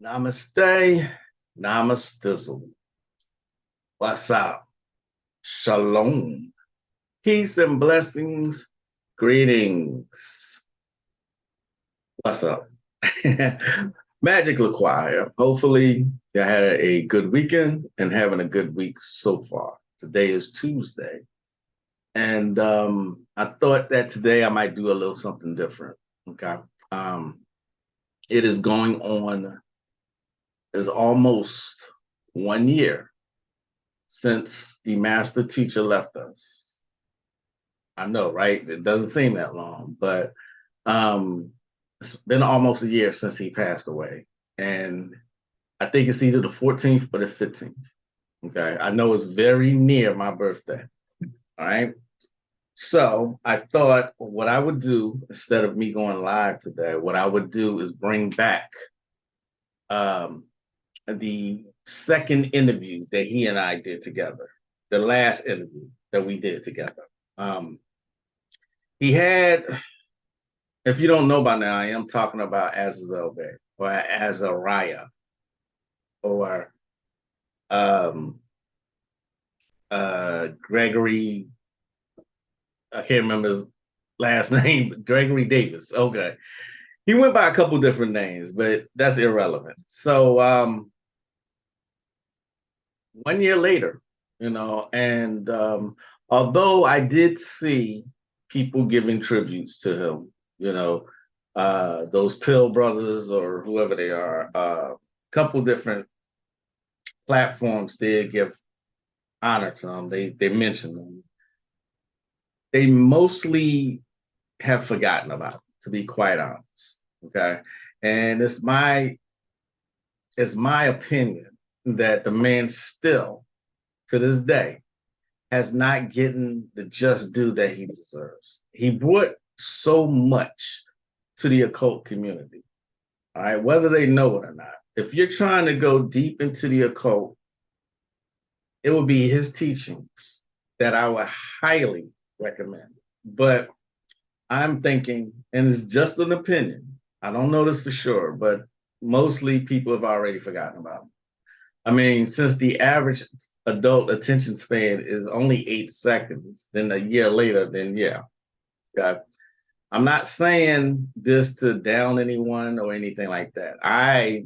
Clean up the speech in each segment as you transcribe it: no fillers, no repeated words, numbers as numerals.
Namaste, namastizzle. What's up? Shalom. Peace and blessings. Greetings. What's up? Magic Croix. Hopefully, you had a good weekend and having a good week so far. Today is Tuesday. And I thought that today I might do a little something different. Okay. Um, it is going on, is almost 1 year since the master teacher left us. I know, right? It doesn't seem that long, but it's been almost a year since he passed away. And I think it's either the 14th or the 15th. Okay. I know it's very near my birthday. All right. So I thought what I would do instead of me going live today, what I would do is bring back um, the second interview that he and I did together, the last interview that we did together. Um, he had, if you don't know by now, I am talking about Azzaziel Bey or Azariah or um, Gregory. I can't remember his last name, but Gregory Davis. Okay. He went by a couple different names, but that's irrelevant. So 1 year later, and although I did see people giving tributes to him, those Pill brothers or whoever they are, a couple different platforms did give honor to him. They mentioned him. They mostly have forgotten about him, to be quite honest. Okay. And it's my opinion that the man still, to this day, has not gotten the just due that he deserves. He brought so much to the occult community, all right, whether they know it or not. If you're trying to go deep into the occult, it would be his teachings that I would highly recommend. But I'm thinking, and it's just an opinion, I don't know this for sure, but mostly people have already forgotten about him. I mean, since the average adult attention span is only 8 seconds, then a year later, then yeah. I'm not saying this to down anyone or anything like that. I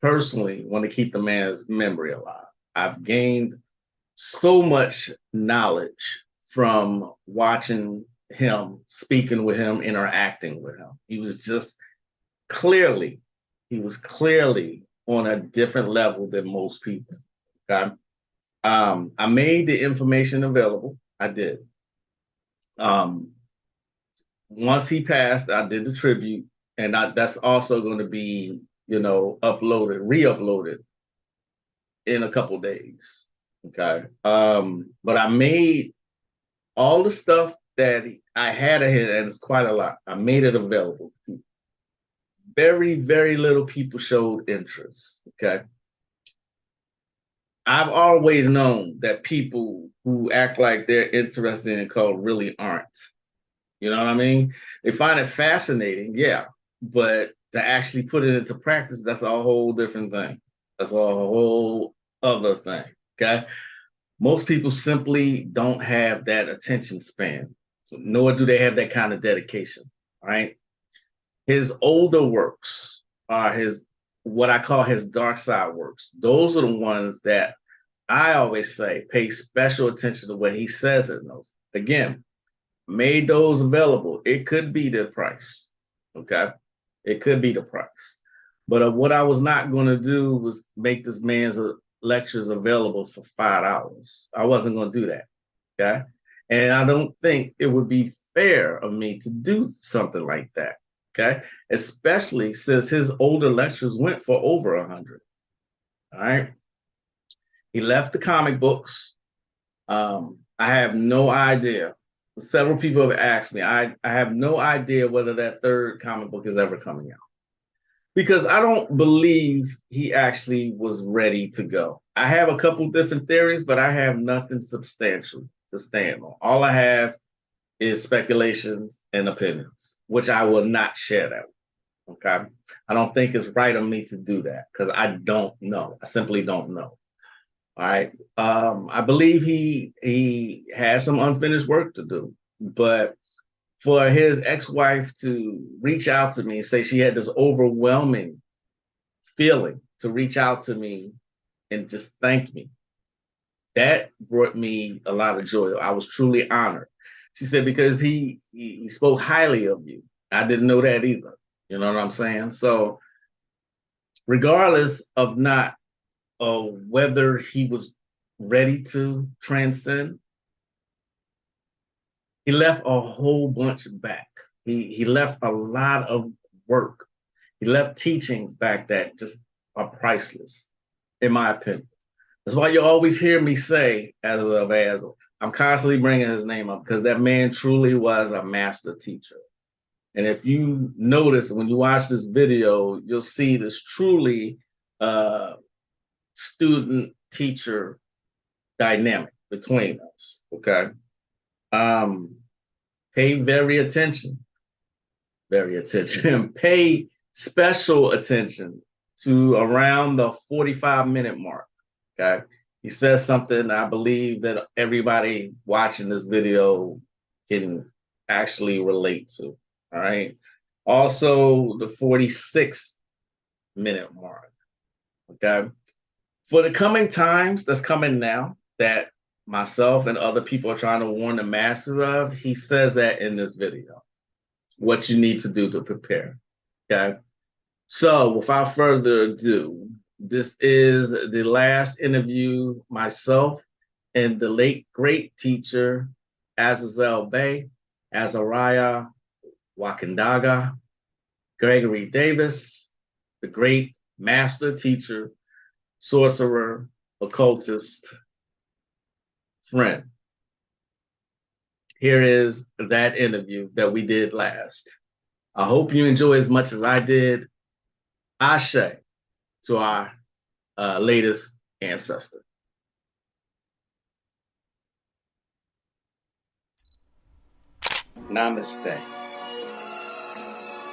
personally want to keep the man's memory alive. I've gained so much knowledge from watching him, speaking with him, interacting with him. Clearly, he was clearly on a different level than most people. Okay. I made the information available. I did. Um, Once he passed, I did the tribute, and that's also going to be, uploaded, re-uploaded in a couple days. Okay. But I made all the stuff that I had ahead, and it's quite a lot. I made it available. Very, very little people showed interest. Okay. I've always known that people who act like they're interested in cult really aren't. You know what I mean? They find it fascinating, yeah, but to actually put it into practice, that's a whole different thing. That's a whole other thing. Okay. Most people simply don't have that attention span, nor do they have that kind of dedication. All right. His older works are his, what I call his dark side works. Those are the ones that I always say pay special attention to what he says in those. Again, made those available. It could be the price. Okay. It could be the price. But what I was not going to do was make this man's lectures available for $5. I wasn't going to do that. Okay. And I don't think it would be fair of me to do something like that. Okay. Especially since his older lectures went for over 100. All right. He left the comic books. I have no idea. Several people have asked me. I have no idea whether that third comic book is ever coming out because I don't believe he actually was ready to go. I have a couple different theories, but I have nothing substantial to stand on. All I have is speculations and opinions, which I will not share that. Okay. I don't think it's right of me to do that because I don't know. I simply don't know. All right. I believe he has some unfinished work to do, but for his ex-wife to reach out to me and say she had this overwhelming feeling to reach out to me and just thank me, that brought me a lot of joy. I was truly honored. She said, because he spoke highly of you. I didn't know that either. You know what I'm saying? So regardless of not whether he was ready to transcend, he left a whole bunch back. He left a lot of work. He left teachings back that just are priceless, in my opinion. That's why you always hear me say, as I'm constantly bringing his name up, because that man truly was a master teacher. And if you notice when you watch this video, you'll see this truly student teacher dynamic between us. Okay. Pay very attention, pay special attention to around the 45-minute mark. Okay. He says something I believe that everybody watching this video can actually relate to. All right. Also, the 46-minute mark. Okay. For the coming times that's coming now, that myself and other people are trying to warn the masses of, he says that in this video, what you need to do to prepare. Okay. So without further ado, this is the last interview myself and the late great teacher Azzaziel Bey, Azariah Wakandaga, Gregory Davis, the great master teacher, sorcerer, occultist, friend. Here is that interview that we did last. I hope you enjoy as much as I did. Ashe to our latest ancestor. Namaste.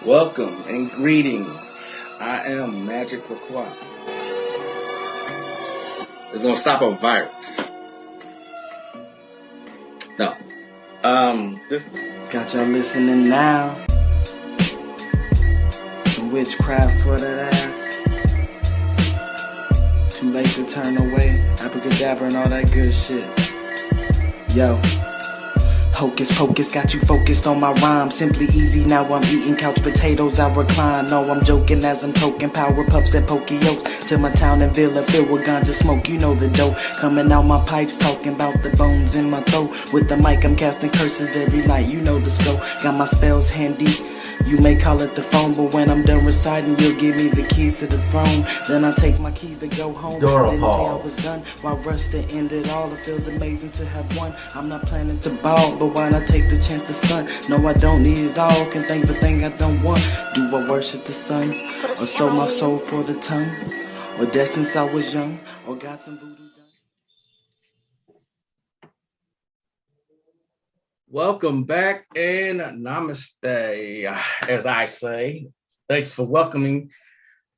Welcome and greetings. I am Magick Croix. It's gonna stop a virus. No. This got y'all listening now. Some witchcraft for that ass. Too late to turn away. Abracadabra and all that good shit. Yo. Hocus pocus, got you focused on my rhyme. Simply easy, now I'm eating couch potatoes, I recline. No, I'm joking as I'm toking power puffs at Pokeyokes. Till my town and villa filled with ganja smoke, you know the dope. Coming out my pipes, talking about the bones in my throat. With the mic, I'm casting curses every night, you know the scope. Got my spells handy. You may call it the phone, but when I'm done reciting, you'll give me the keys to the throne. Then I'll take my keys to go home. Didn't say I was done. While rush to end it all, it feels amazing to have won. I'm not planning to ball, but why not take the chance to stunt? No, I don't need it all. Can think for thing I don't want. Do I worship the sun? Or sold my soul for the tongue? Or dead since I was young? Or got some voodoo done? Welcome back and namaste, as I say. Thanks for welcoming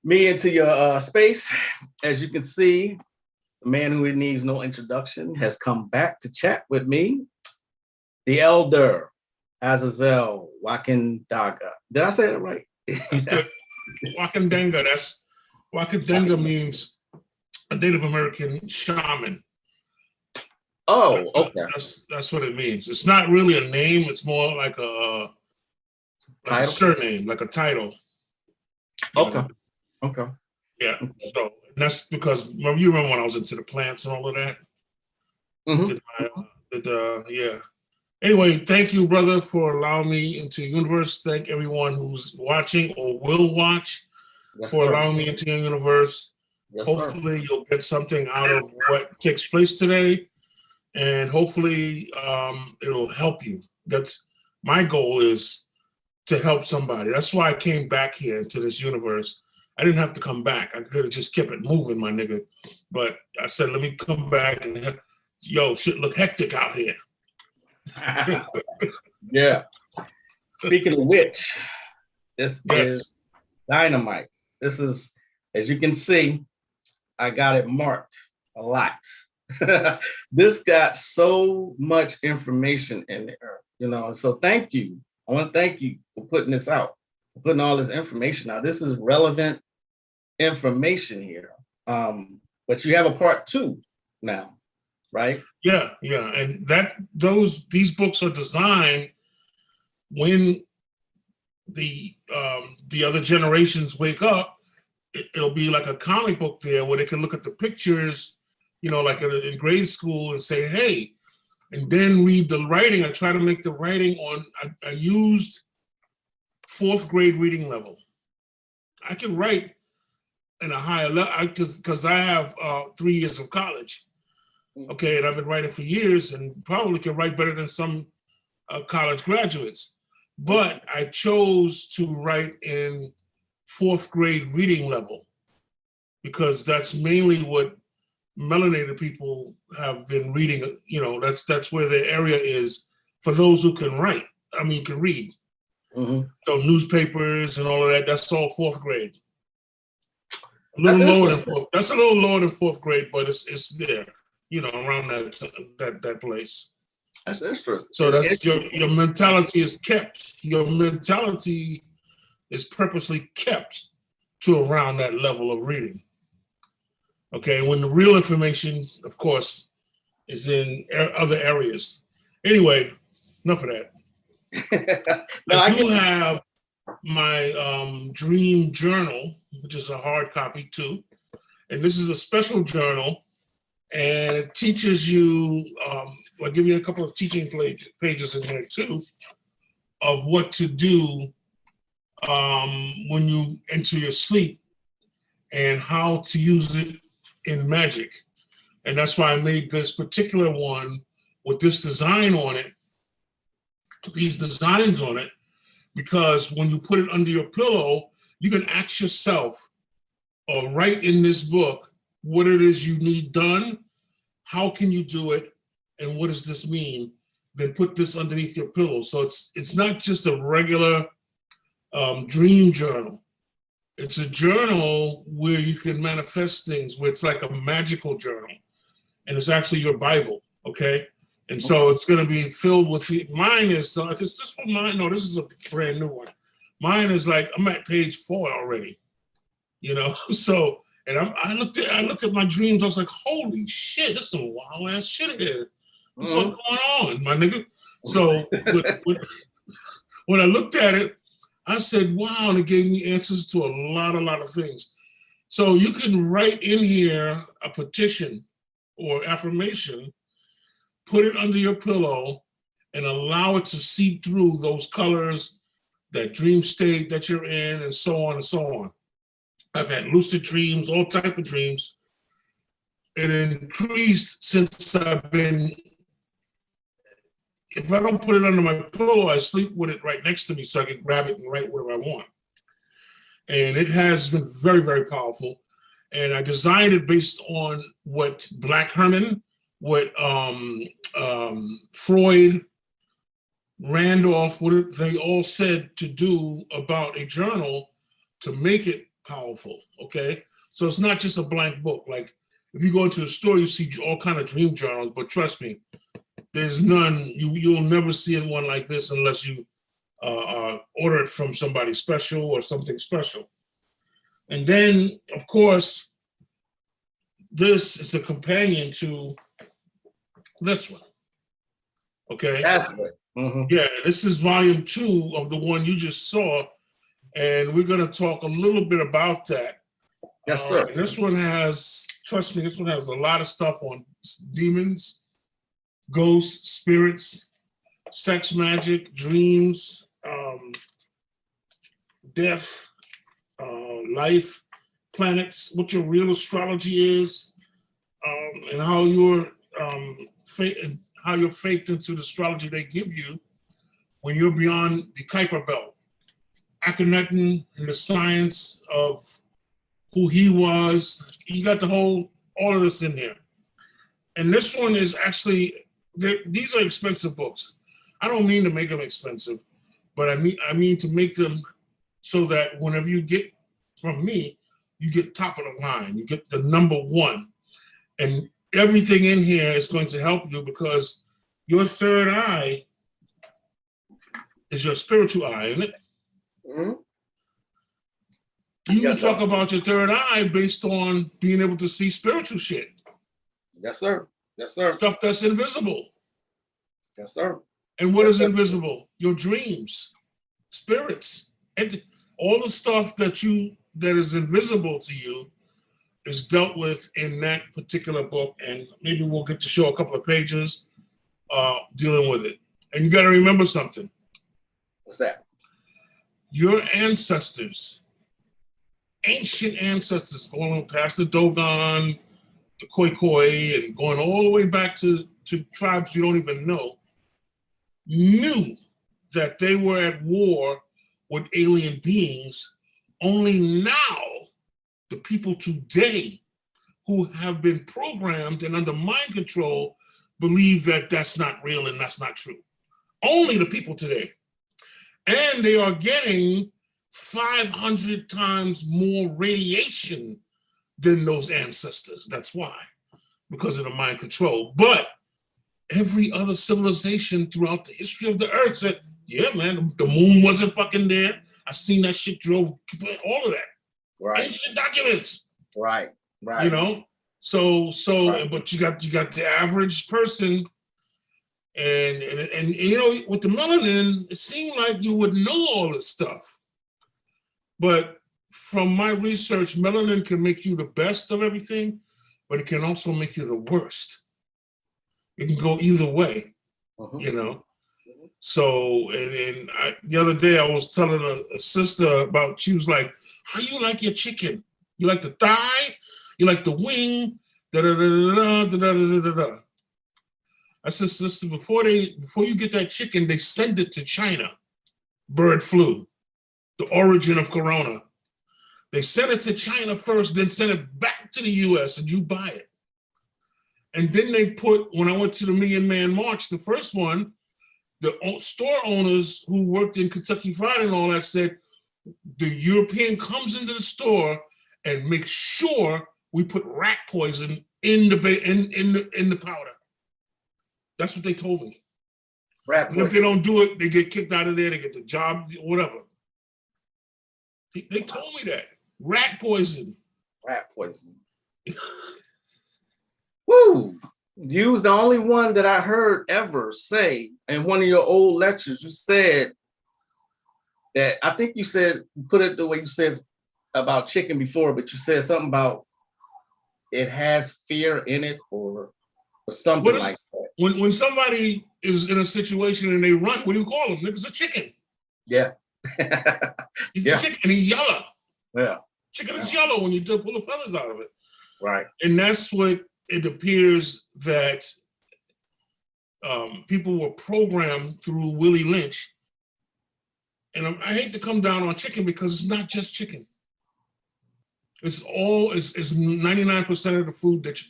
me into your space. As you can see, the man who needs no introduction has come back to chat with me, the elder Azzaziel Wakandaga. Did I say that right? That's good. Wakandaga. Wakandaga means a Native American shaman. Oh, okay. That's what it means. It's not really a name. It's more like a surname, like a title. Okay. Okay. Yeah. So that's because you remember when I was into the plants and all of that. Mm-hmm. Yeah. Anyway, thank you, brother, for allowing me into your universe. Thank everyone who's watching or will watch for allowing me into your universe. Yes, hopefully, you'll get something out of what takes place today. And hopefully it'll help you. That's my goal, is to help somebody. That's why I came back here into this universe. I didn't have to come back. I could have just kept it moving, my nigga. But I said, let me come back and, yo, shit look hectic out here. Yeah. Speaking of which, this is Dynamite. This is, as you can see, I got it marked a lot. This got so much information in there, you know. So thank you. I want to thank you for putting this out, for putting all this information out. This is relevant information here. But you have a part 2 now, right? Yeah, yeah. And these books are designed when the other generations wake up, it'll be like a comic book there where they can look at the pictures, you know, like in grade school and say, hey, and then read the writing. I try to make the writing I used 4th grade reading level. I can write in a higher level because I have 3 years of college. Okay, and I've been writing for years and probably can write better than some college graduates. But I chose to write in 4th grade reading level because that's mainly what melanated people have been reading. You know, that's where their area is for those who can write. I mean, can read. So newspapers and all of that, that's all 4th grade. That's a little lower than 4th grade, but it's there, you know, around that place. That's interesting. So that's your mentality is kept. Your mentality is purposely kept to around that level of reading. Okay, when the real information, of course, is in other areas. Anyway, enough of that. I do have my dream journal, which is a hard copy too. And this is a special journal. And it teaches you, I'll give you a couple of teaching pages in here too, of what to do when you enter your sleep and how to use it in Magick. And that's why I made this particular one with this design on it, these designs on it, because when you put it under your pillow, you can ask yourself, or write in this book, what it is you need done, how can you do it, and what does this mean? Then put this underneath your pillow. So it's not just a regular dream journal. It's a journal where you can manifest things, where it's like a magical journal. And it's actually your Bible, okay? And so it's gonna be filled with, mine is, is this one mine? No, this is a brand new one. Mine is like, I'm at page 4 already, you know? So, and I looked at my dreams, I was like, holy shit, this is some wild ass shit here. What's going on, my nigga? So when I looked at it, I said, wow, and it gave me answers to a lot of things. So you can write in here a petition or affirmation, put it under your pillow, and allow it to seep through those colors, that dream state that you're in, and so on and so on. I've had lucid dreams, all type of dreams. It increased since I've been, if I don't put it under my pillow, I sleep with it right next to me so I can grab it and write whatever I want. And it has been very, very powerful. And I designed it based on what Black Herman, what Freud, Randolph, what they all said to do about a journal to make it powerful, okay? So it's not just a blank book. Like if you go into a store, you see all kind of dream journals, but trust me, there's none, you'll never see one like this unless you order it from somebody special or something special. And then, of course, this is a companion to this one, okay? Yeah, this is volume 2 of the one you just saw, and we're gonna talk a little bit about that. Yes, sir. This one has, trust me, this one has a lot of stuff on demons, ghosts, spirits, sex magic, dreams, death, life, planets, what your real astrology is, and how your faith into the astrology they give you when you're beyond the Kuiper belt. Akhenaten and the science of who he was. You got the whole, all of this in there. And this one is actually, these are expensive books. I don't mean to make them expensive, but I mean to make them so that whenever you get from me, you get top of the line. You get the number one. And everything in here is going to help you because your third eye is your spiritual eye, isn't it? Mm-hmm. You can talk about your third eye based on being able to see spiritual shit. Yes, sir. Yes, sir. Stuff that's invisible. Yes, sir. And what is invisible? Your dreams, spirits, and all the stuff that is invisible to you is dealt with in that particular book. And maybe we'll get to show a couple of pages dealing with it. And you got to remember something. What's that? Your ancestors, ancient ancestors, going past the Dogon, the Khoikhoi, and going all the way back to tribes you don't even know, knew that they were at war with alien beings. Only now, the people today who have been programmed and under mind control believe that that's not real and that's not true. Only the people today. And they are getting 500 times more radiation than those ancestors. That's why, because of the mind control. But every other civilization throughout the history of the earth said, yeah, man, the moon wasn't fucking there. I seen that shit drove, all of that. Right. Ancient documents. Right. Right. You know? So, right. But you got the average person, and you know, with the melanin, it seemed like you would know all this stuff. But from my research, melanin can make you the best of everything, but it can also make you the worst. It can go either way, you know? So, and the other day I was telling a sister about, she was like, how you like your chicken? You like the thigh? You like the wing? Da-da-da-da-da-da-da-da-da-da. I said, sister, before you get that chicken, they send it to China. Bird flu, the origin of corona. They send it to China first, then send it back to the US and you buy it. And then they put, when I went to the Million Man March, the first one, the store owners who worked in Kentucky Fried and all that said, the European comes into the store and makes sure we put rat poison in the powder. That's what they told me. Rat poison. And if they don't do it, they get kicked out of there, they get the job, whatever. They told me that. Rat poison. Rat poison. Woo! You was the only one that I heard ever say in one of your old lectures. You said that, I think you said, put it the way you said about chicken before, but you said something about it has fear in it or something like that. When somebody is in a situation and they run, what do you call them? Niggas a chicken. Yeah. He's a chicken, he's yellow. Yeah. Chicken is yellow when you pull the feathers out of it. Right. And that's what it appears that people were programmed through Willie Lynch. And I hate to come down on chicken because it's not just chicken. It's 99% of the food that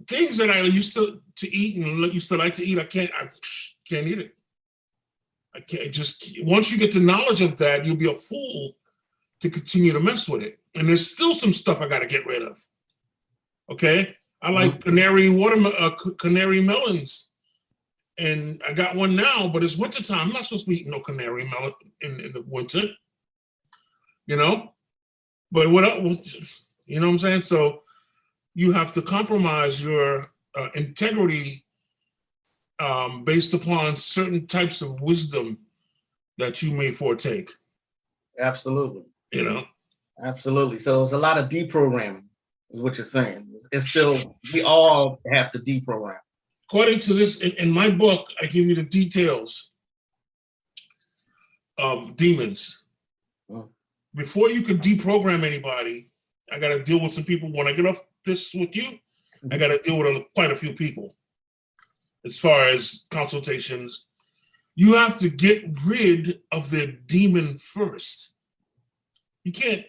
things that I used to eat and used to like to eat, I can't eat it. I can't once you get the knowledge of that, you'll be a fool to continue to mess with it. And there's still some stuff I got to get rid of. Okay, I like canary melons, and I got one now, but it's wintertime. I'm not supposed to be eating no canary melon in the winter, you know. But what else? You know what I'm saying? So you have to compromise your integrity based upon certain types of wisdom that you may foretake. Absolutely. You know. Absolutely. So it's a lot of deprogramming, is what you're saying. It's still, we all have to deprogram. According to this, in my book, I give you the details of demons. Before you could deprogram anybody, I got to deal with some people. When I get off this with you, I got to deal with quite a few people. As far as consultations, you have to get rid of their demon first. You can't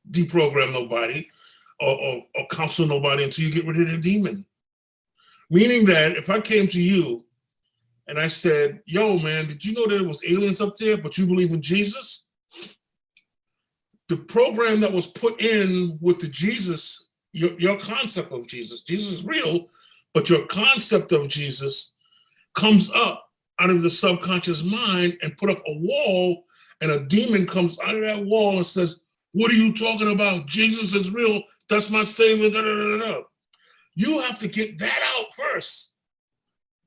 deprogram nobody or counsel nobody until you get rid of their demon. Meaning that if I came to you and I said, yo, man, did you know there was aliens up there, but you believe in Jesus? the program that was put in with the Jesus, your concept of Jesus is real, but your concept of Jesus comes up out of the subconscious mind and put up a wall, and a demon comes out of that wall and says, what are you talking about? Jesus is real. That's my savior. Da, da, da, da. You have to get that out first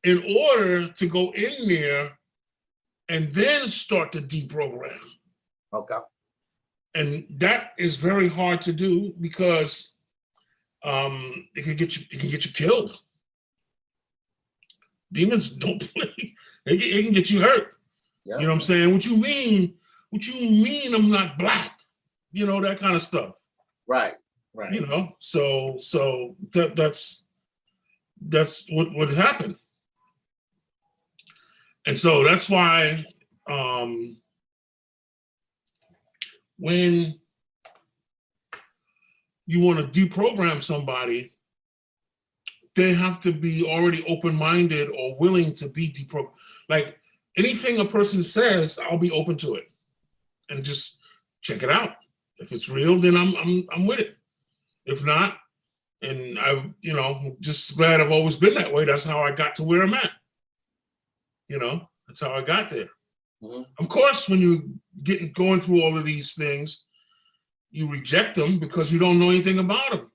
in order to go in there and then start to deprogram. Okay. And that is very hard to do because it can get you killed. Demons don't play. It can get you hurt. Yeah. You know what I'm saying? What you mean I'm not black? You know, that kind of stuff. Right. You know, so that's what happened. And so that's why when you want to deprogram somebody, they have to be already open-minded or willing to be deprogrammed. Like anything a person says, I'll be open to it and just check it out. If it's real, then I'm with it. If not, and I'm just glad I've always been that way. That's how I got to where I'm at. You know, that's how I got there. Mm-hmm. Of course, when you going through all of these things, you reject them because you don't know anything about them.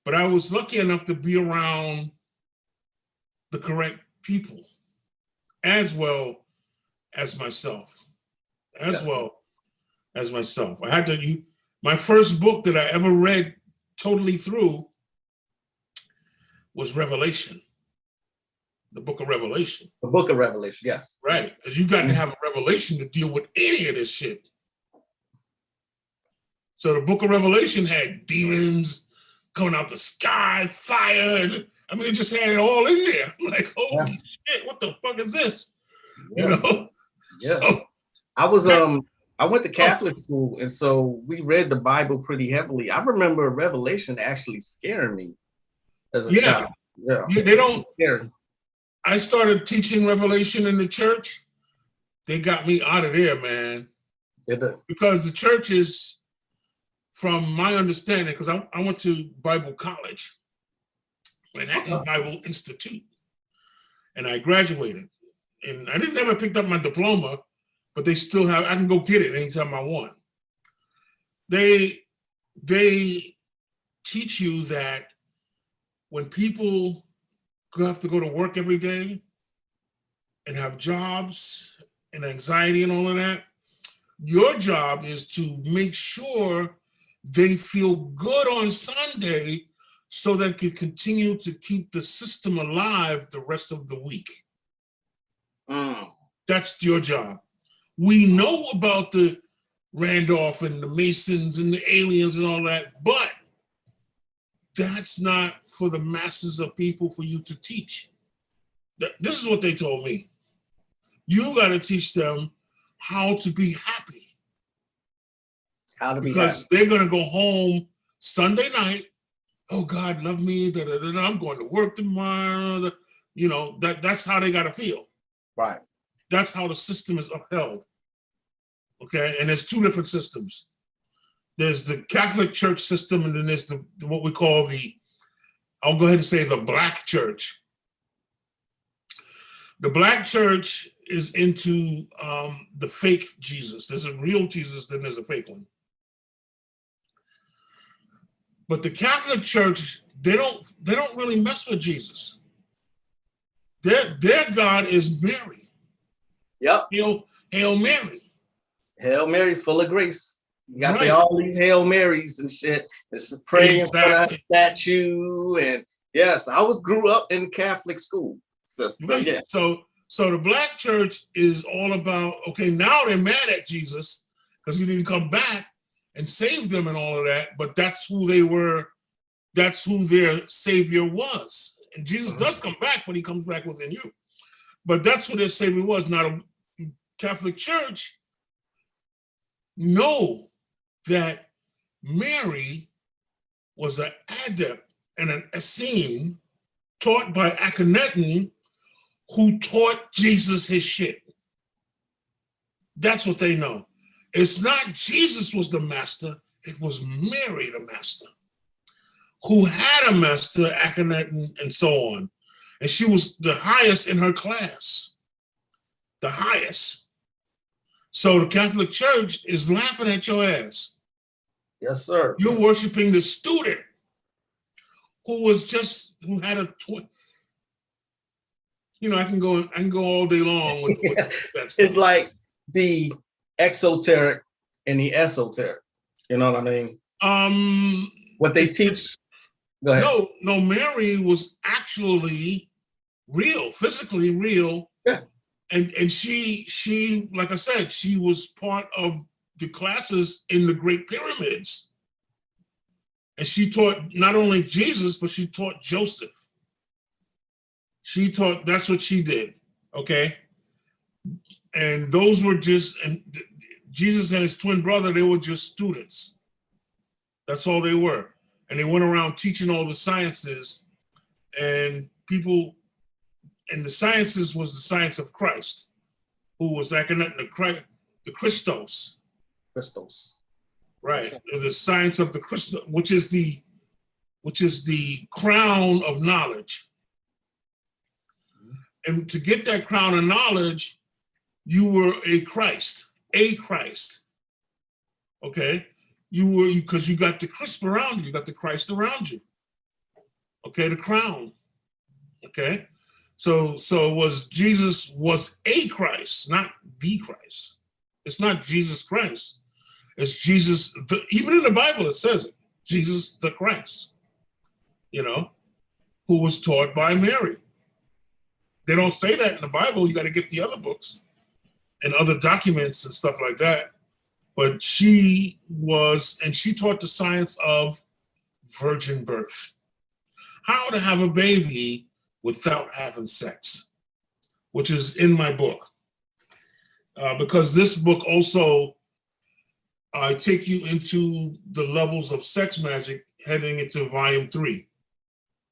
But I was lucky enough to be around the correct people, as well as myself, I had to. My first book that I ever read totally through was Revelation. The book of Revelation. The book of Revelation, yes. Right, because you got to have a revelation to deal with any of this shit. So the book of Revelation had demons coming out the sky, fire, and I mean, it just had it all in there. Like, holy shit, what the fuck is this? Yes. You know? Yeah. So, I went to Catholic school, and so we read the Bible pretty heavily. I remember Revelation actually scaring me as a child. Yeah, they don't. I started teaching Revelation in the church. They got me out of there, man. Because the church is, from my understanding, because I went to Bible college, Manhattan Bible Institute, and I graduated. And I didn't ever pick up my diploma, but they still have, I can go get it anytime I want. They teach you that when people have to go to work every day and have jobs and anxiety and all of that, your job is to make sure they feel good on Sunday so that they can continue to keep the system alive the rest of the week. That's your job. We know about the Randolph and the Masons and the aliens and all that, but that's not for the masses of people for you to teach. This is what they told me. You got to teach them how to be happy. Because they're going to go home Sunday night. Oh, God, love me. I'm going to work tomorrow. You know, that's how they got to feel. Right. That's how the system is upheld. Okay, and there's two different systems. There's the Catholic Church system, and then there's what we call I'll go ahead and say the Black Church. The Black Church is into the fake Jesus. There's a real Jesus, then there's a fake one. But the Catholic Church, they don't really mess with Jesus. Their God is Mary. Yep. Hail Mary. Hail Mary, full of grace. You gotta say all these Hail Marys and shit. This is praying in front of a statue. And yes, I grew up in Catholic school. So yeah. So the Black Church is all about, okay, now they're mad at Jesus because he didn't come back and save them and all of that, but that's who they were, that's who their savior was. And Jesus does come back, but he comes back within you. But that's who their savior was. Now, the Catholic Church know that Mary was an adept and an Essene taught by Akhenaten, who taught Jesus his shit. That's what they know. It's not Jesus was the master, it was Mary the master, who it was Mary the master, who had a master, Akhenaten, and so on. And she was the highest in her class, the highest. So the Catholic Church is laughing at your ass. Yes, sir. You're worshiping the student who had a twin. You know, I can go all day long with that stuff. It's like the exoteric and the esoteric. You know what I mean? What they teach. Go ahead. No, Mary was actually real, physically real. Yeah. And she, like I said, she was part of the classes in the Great Pyramids. And she taught not only Jesus, but she taught Joseph. That's what she did, okay? And those were and Jesus and his twin brother, they were just students. That's all they were. And they went around teaching all the sciences, and the sciences was the science of Christ, who was Akhenaten, the Christos. Christos. Right, the science of the Christos, which is the crown of knowledge. And to get that crown of knowledge, you were a Christ, okay? Because you got the crisp around you, got the Christ around you, okay, the crown, okay? So Jesus was a Christ, not the Christ. It's not Jesus Christ. It's Jesus, even in the Bible it says it, Jesus the Christ, you know, who was taught by Mary. They don't say that in the Bible. You got to get the other books and other documents and stuff like that. But she taught the science of virgin birth. How to have a baby without having sex, which is in my book. Because this book also, I take you into the levels of sex magic heading into volume 3.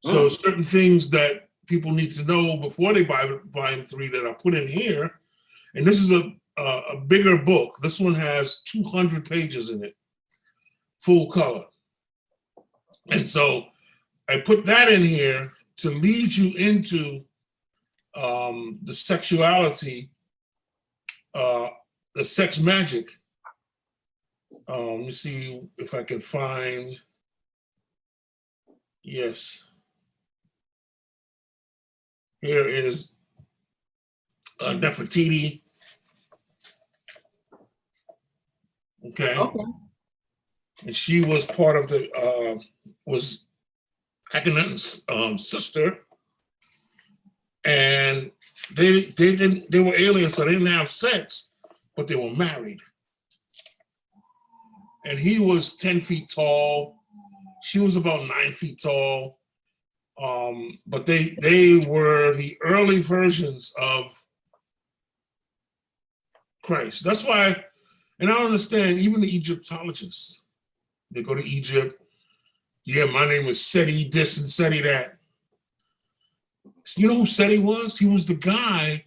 So certain things that people need to know before they buy volume 3 that are put in here. And this is a bigger book. This one has 200 pages in it, full color. And so I put that in here to lead you into the sexuality, the sex magic. Let me see if I can find, yes. Here is Nefertiti. Okay. And she was part of was Akhenaten's sister. And they were aliens, so they didn't have sex, but they were married. And he was 10 feet tall. She was about 9 feet tall. But they were the early versions of Christ. That's why, and I don't understand, even the Egyptologists, they go to Egypt, yeah, my name is Seti this and Seti that. You know who Seti was? He was the guy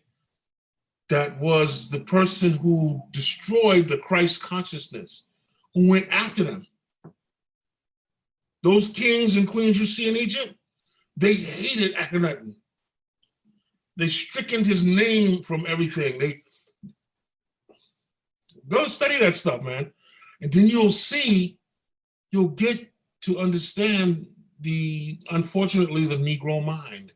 that was the person who destroyed the Christ consciousness, who went after them. Those kings and queens you see in Egypt, they hated Akhenaten. They stricken his name from everything. They go study that stuff, man. And then you'll get to understand unfortunately, the Negro mind.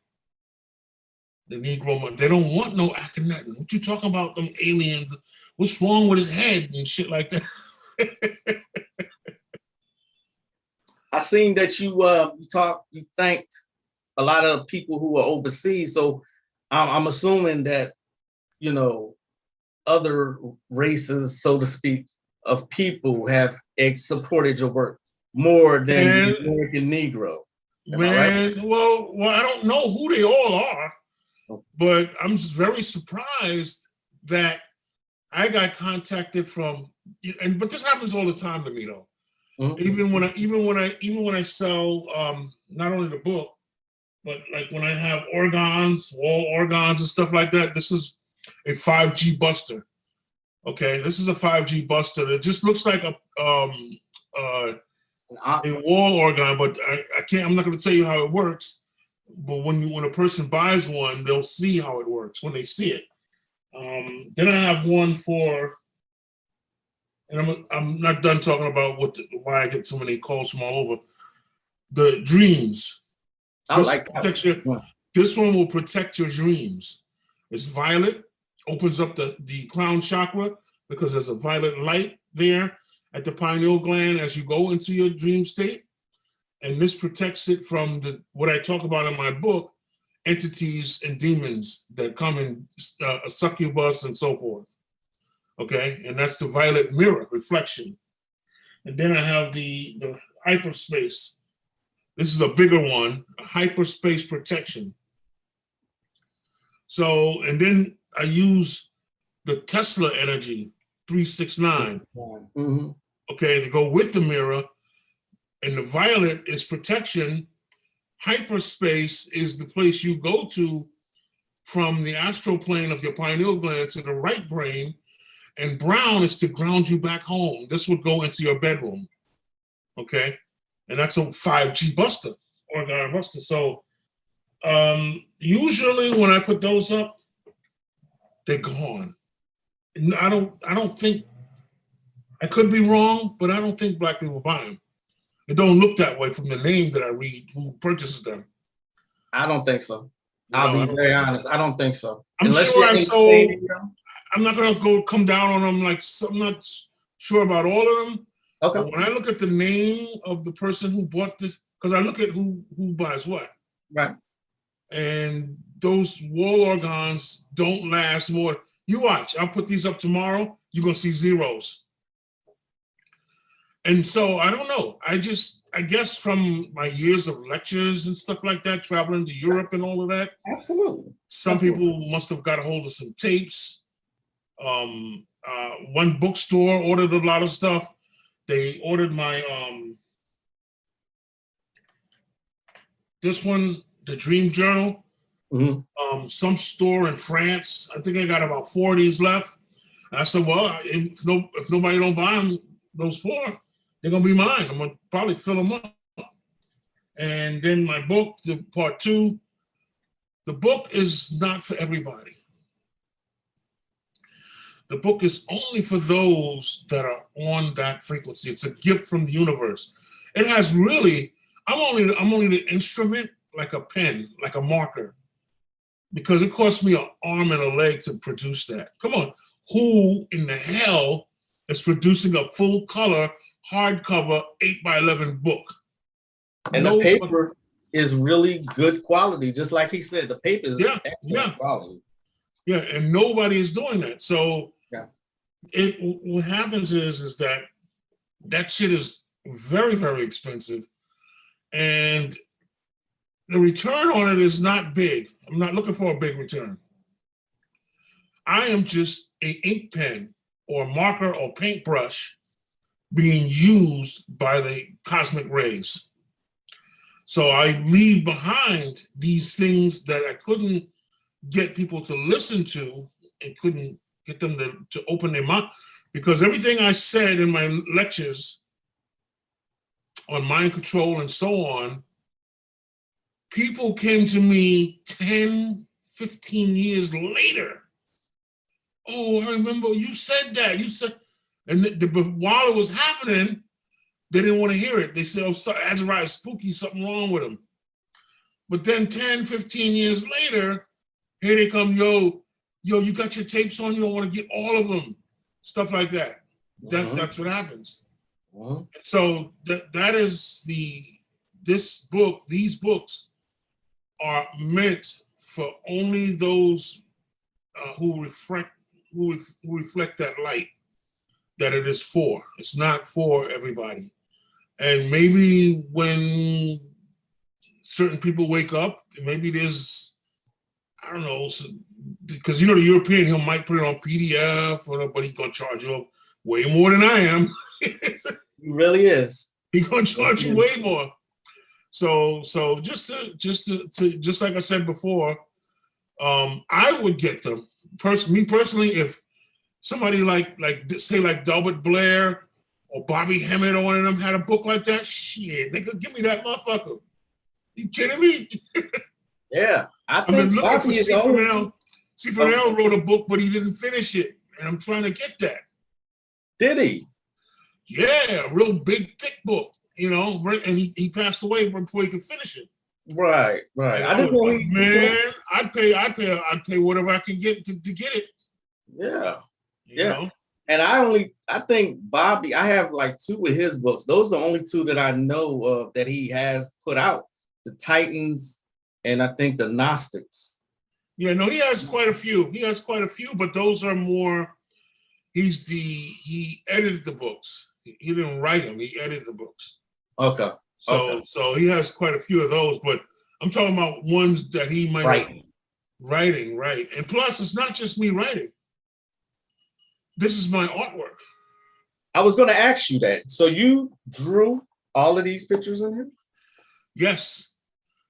The Negro mind. They don't want no Akhenaten. What you talking about, them aliens? What's wrong with his head and shit like that? I seen that you thanked a lot of people who were overseas. So I'm assuming that, you know, other races, so to speak, of people have supported your work more than the American Negro. Man, right? well, I don't know who they all are, but I'm very surprised that I got contacted from, but this happens all the time to me though. Mm-hmm. Even when I sell not only the book, but like when I have wall organs and stuff like that. This is a 5G buster. Okay, this is a 5G buster. It just looks like a wall organ, but I can't. I'm not going to tell you how it works. But when a person buys one, they'll see how it works when they see it. Then I have one for, and I'm not done talking about why I get so many calls from all over. The dreams. I like that. This one will protect your dreams. It's violet, opens up the crown chakra because there's a violet light there at the pineal gland as you go into your dream state. And this protects it from what I talk about in my book, entities and demons that come and succubus and so forth. Okay, and that's the violet mirror reflection. And then I have the hyperspace. This is a bigger one, a hyperspace protection. So, and then I use the Tesla energy, 369, okay, to go with the mirror. And the violet is protection. Hyperspace is the place you go to from the astral plane of your pineal gland to the right brain. And brown is to ground you back home. This would go into your bedroom, okay? And that's a 5G buster, organ buster. So usually when I put those up, they're gone. And I don't think, I could be wrong, but I don't think Black people buy them. It don't look that way from the name that I read who purchases them. I don't think so. I'll be very honest. I don't think so. I'm sure I sold. I'm not gonna come down on them like I'm not sure about all of them. Okay. But when I look at the name of the person who bought this, because I look at who buys what. Right. And those wall organs don't last more. You watch. I'll put these up tomorrow. You're gonna see zeros. And so I don't know. I guess from my years of lectures and stuff like that, traveling to Europe and all of that. Absolutely. Some people must have got a hold of some tapes. One bookstore ordered a lot of stuff. They ordered my this one, the Dream Journal. Some store in France. I think I got about 4 of these left. And I said, well, if nobody don't buy them, those 4, they're gonna be mine. I'm gonna probably fill them up. And then my book, the part 2, the book is not for everybody. The book is only for those that are on that frequency. It's a gift from the universe. It has really, I'm only the instrument, like a pen, like a marker, because it cost me an arm and a leg to produce that. Come on, who in the hell is producing a full color hardcover 8x11 book? And the paper is really good quality, just like he said. The paper is excellent quality. Yeah, and nobody is doing that. So what happens is that shit is very, very expensive, and the return on it is not big. I'm not looking for a big return. I am just an ink pen or marker or paintbrush being used by the cosmic rays. So I leave behind these things that I couldn't get people to listen to and couldn't get them to open their mouth, because everything I said in my lectures on mind control and so on, people came to me 10, 15 years later. Oh, I remember you said that. You said, and while it was happening, they didn't want to hear it. They said, oh, Azzaziel is spooky, something wrong with him. But then 10, 15 years later, here they come, yo, you got your tapes on, you don't want to get all of them. Stuff like that. That's what happens. So that is these books are meant for only those who reflect that light that it is for. It's not for everybody. And maybe when certain people wake up, maybe there's, I don't know, because the European, he might put it on PDF, but he's gonna charge you way more than I am. He really is. He's gonna charge you way more. So just like I said before, I would get them. Me personally, if somebody like say like Delbert Blair or Bobby Hemmett or one of them had a book like that, shit, nigga, give me that motherfucker. You kidding me? Yeah, I I've been think looking for Bobby is C. only. Fernell. C. Fernell wrote a book, but he didn't finish it, and I'm trying to get that. Did he? Yeah, a real big, thick book, you know, and he passed away before he could finish it. Right. And I didn't know like, man, I'd pay whatever I can get to get it. Yeah. You know? And I think Bobby, I have like 2 of his books. Those are the only 2 that I know of that he has put out. The Titans and I think the Gnostics. Yeah, no, he has quite a few. He has quite a few, but those are more, he edited the books. He didn't write them, he edited the books. Okay. So he has quite a few of those, but I'm talking about ones that he might have writing, right? And plus, it's not just me writing. This is my artwork. I was going to ask you that. So you drew all of these pictures in here? Yes.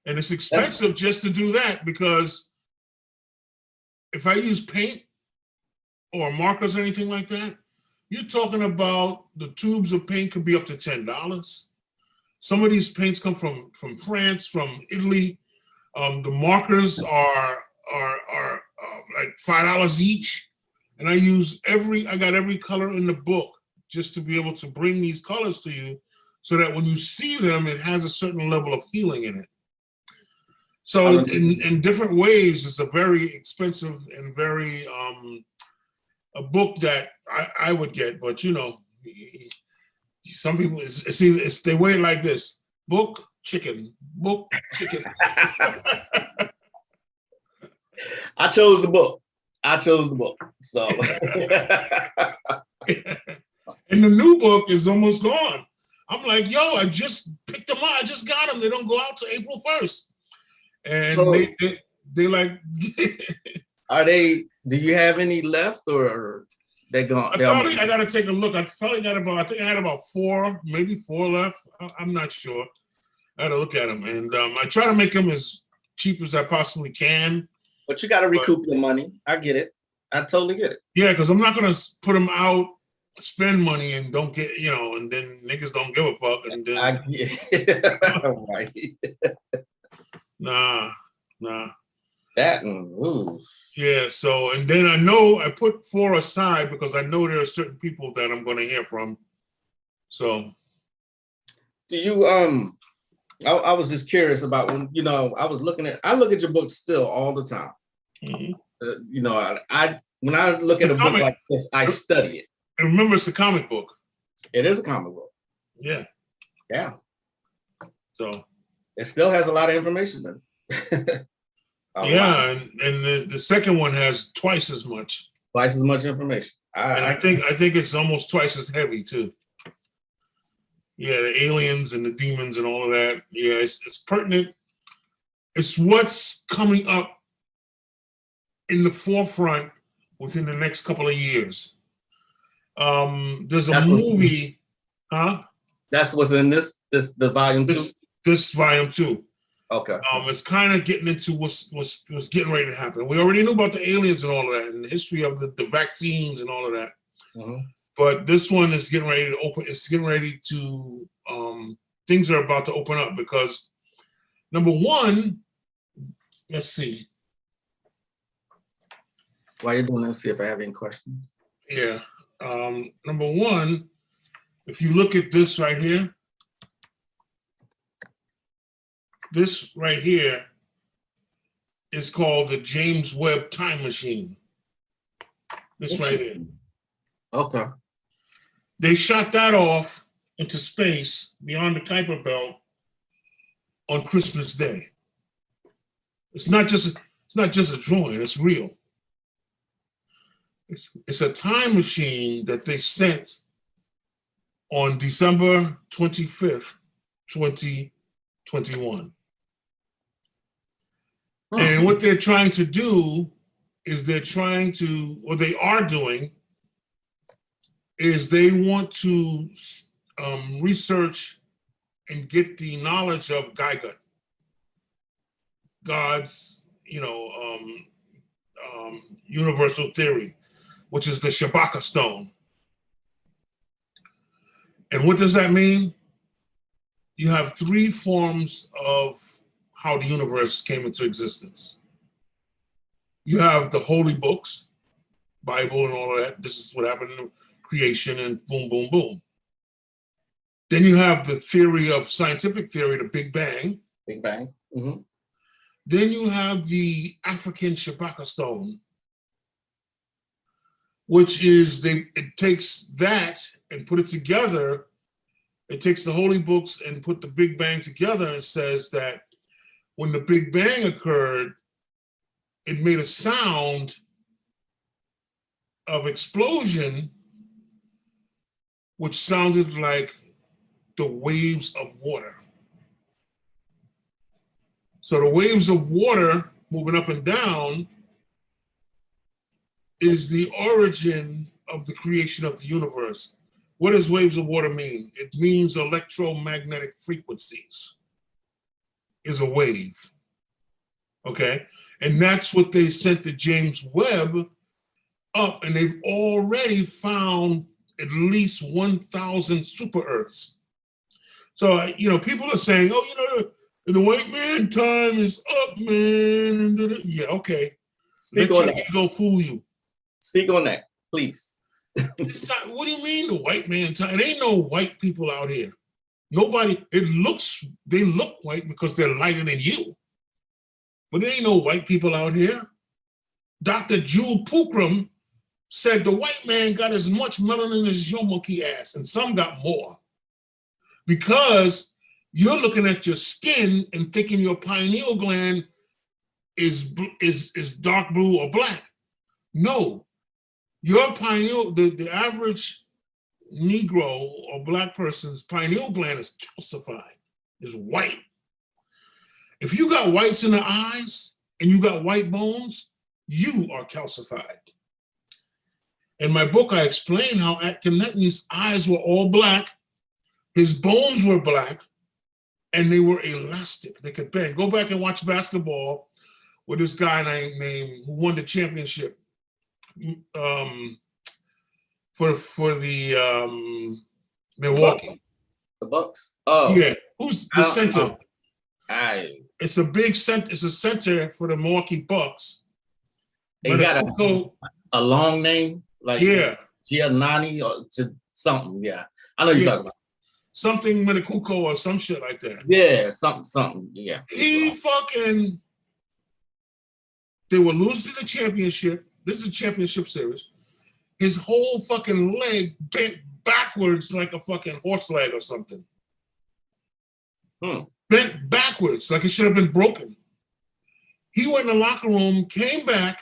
And it's expensive just to do that, because if I use paint or markers or anything like that, you're talking about the tubes of paint could be up to $10. Some of these paints come from France, from Italy. The markers are like $5 each, and I got every color in the book just to be able to bring these colors to you, so that when you see them, it has a certain level of healing in it. So in different ways, it's a very expensive and very a book that I would get, but you know, some people it's they weigh it like this: book, chicken, book, chicken. I chose the book. So And the new book is almost gone. I'm like, yo, I just picked them up. I just got them. They don't go out till April 1st. And so, they like are they, do you have any left, or they gone? I gotta take a look. I think I had about 4, maybe 4 left. I'm not sure. I gotta look at them, and I try to make them as cheap as I possibly can. But you gotta recoup your money. I get it. I totally get it. Yeah, because I'm not gonna put them out, spend money, and don't get, you know, and then niggas don't give a fuck, and then right. Nah. That ooh. Yeah, so, and then I put 4 aside because I know there are certain people that I'm gonna hear from. So do you I was just curious about when, you know, I look at your books still all the time. Mm-hmm. You know, when I look at a book like this, I study it. And remember, it's a comic book. It is a comic book. Yeah. So it still has a lot of information in it. Yeah, and the second one has twice as much. Twice as much information. I think it's almost twice as heavy too. Yeah, the aliens and the demons and all of that. Yeah, it's pertinent. It's what's coming up in the forefront within the next couple of years. There's a movie, huh? That's what's in the volume 2? This volume 2. Okay. It's kind of getting into what's getting ready to happen. We already knew about the aliens and all of that, and the history of the vaccines and all of that. Mm-hmm. But this one is getting ready to open. It's getting ready to, things are about to open up because, number one, let's see. While you're doing that, see if I have any questions. Yeah. Number one, if you look at this right here, this right here is called the James Webb Time Machine. This right here. Okay. They shot that off into space beyond the Kuiper Belt on Christmas Day. It's not just a drawing, it's real. It's a time machine that they sent on December 25th, 2021. And what they're trying to do is what they are doing is they want to research and get the knowledge of Geiger, God's, universal theory. which is the Shabaka stone. And what does that mean? You have three forms of how the universe came into existence. You have the holy books, Bible and all of that. This is what happened in creation and boom, boom, boom. Then you have the theory of scientific theory, the Big Bang. Big Bang. Mm-hmm. Then you have the African Shabaka stone, which is it takes that and put it together. It takes the holy books and put the Big Bang together and says that when the Big Bang occurred, it made a sound of explosion, which sounded like the waves of water. So the waves of water moving up and down is the origin of the creation of the universe. What does waves of water mean? It means electromagnetic frequencies is a wave, okay? And that's what they sent to James Webb up, and they've already found at least 1,000 super Earths. So, people are saying, oh, the white man time is up, man. Yeah, okay. Speak Let on your that. ego fool you. Speak on that, please. What do you mean the white man time? There ain't no white people out here. Nobody, they look white because they're lighter than you. But there ain't no white people out here. Dr. Jewel Pookrum said the white man got as much melanin as your monkey ass, and some got more. Because you're looking at your skin and thinking your pineal gland is dark blue or black. No, your pineal, the average Negro or black person's pineal gland is calcified, is white. If you got whites in the eyes and you got white bones, you are calcified. In my book, I explain how Akhenaten's eyes were all black, his bones were black, and they were elastic. They could bend. Go back and watch basketball with this guy named who won the championship for the Milwaukee. The Bucks. Oh, yeah. Who's the center? It's a center for the Milwaukee Bucks. He got a long name, like Giannani or something. Yeah, I know you're talking about. Something Metakuko or some shit like that. Yeah, something. Yeah. They were losing the championship. This is a championship series. His whole fucking leg bent backwards like a fucking horse leg or something. Bent backwards like it should have been broken. He went in the locker room, came back,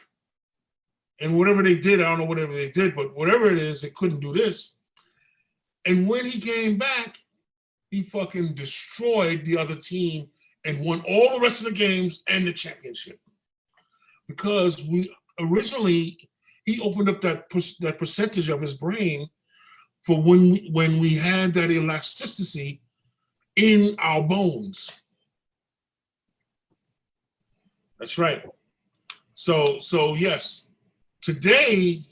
and whatever they did, I don't know whatever they did, but whatever it is, they couldn't do this. And when he came back, he fucking destroyed the other team and won all the rest of the games and the championship. Because he opened up that percentage of his brain for when we had that elasticity in our bones. That's right. So yes, today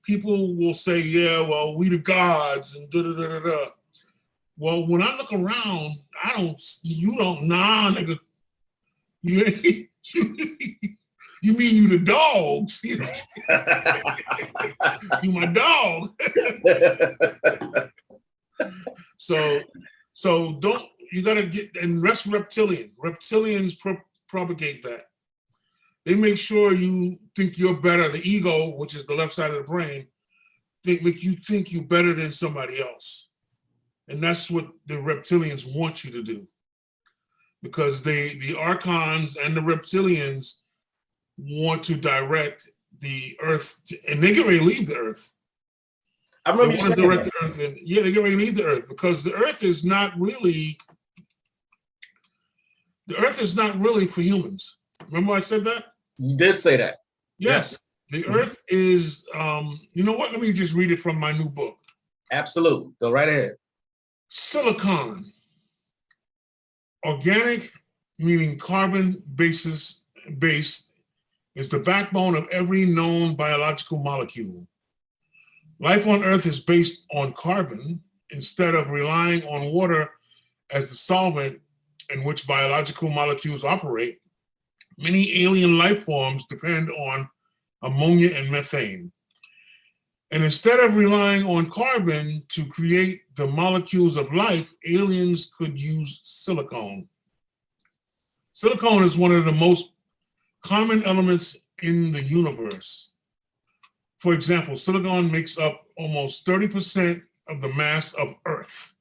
people will say, yeah, well, we the gods and da-da-da-da-da. Well, when I look around, nah, nigga. You mean you the dogs. You my dog. So you gotta get, and rest reptilian. Reptilians propagate that. They make sure you think you're better. The ego, which is the left side of the brain, make you think you're better than somebody else. And that's what the reptilians want you to do. Because the archons and the reptilians want to direct the earth, and they get ready to leave the earth. I remember you saying that. The earth, and yeah, they get ready to leave the earth because the earth is not really for humans. Remember I said that? You did say that. Yes. Yeah. The earth is, you know what? Let me just read it from my new book. Absolutely. Go right ahead. Silicon. Organic, meaning carbon based, is the backbone of every known biological molecule. Life on Earth is based on carbon instead of relying on water as the solvent in which biological molecules operate. Many alien life forms depend on ammonia and methane. And instead of relying on carbon to create the molecules of life, aliens could use silicone. Silicone is one of the most common elements in the universe. For example, silicon makes up almost 30% of the mass of Earth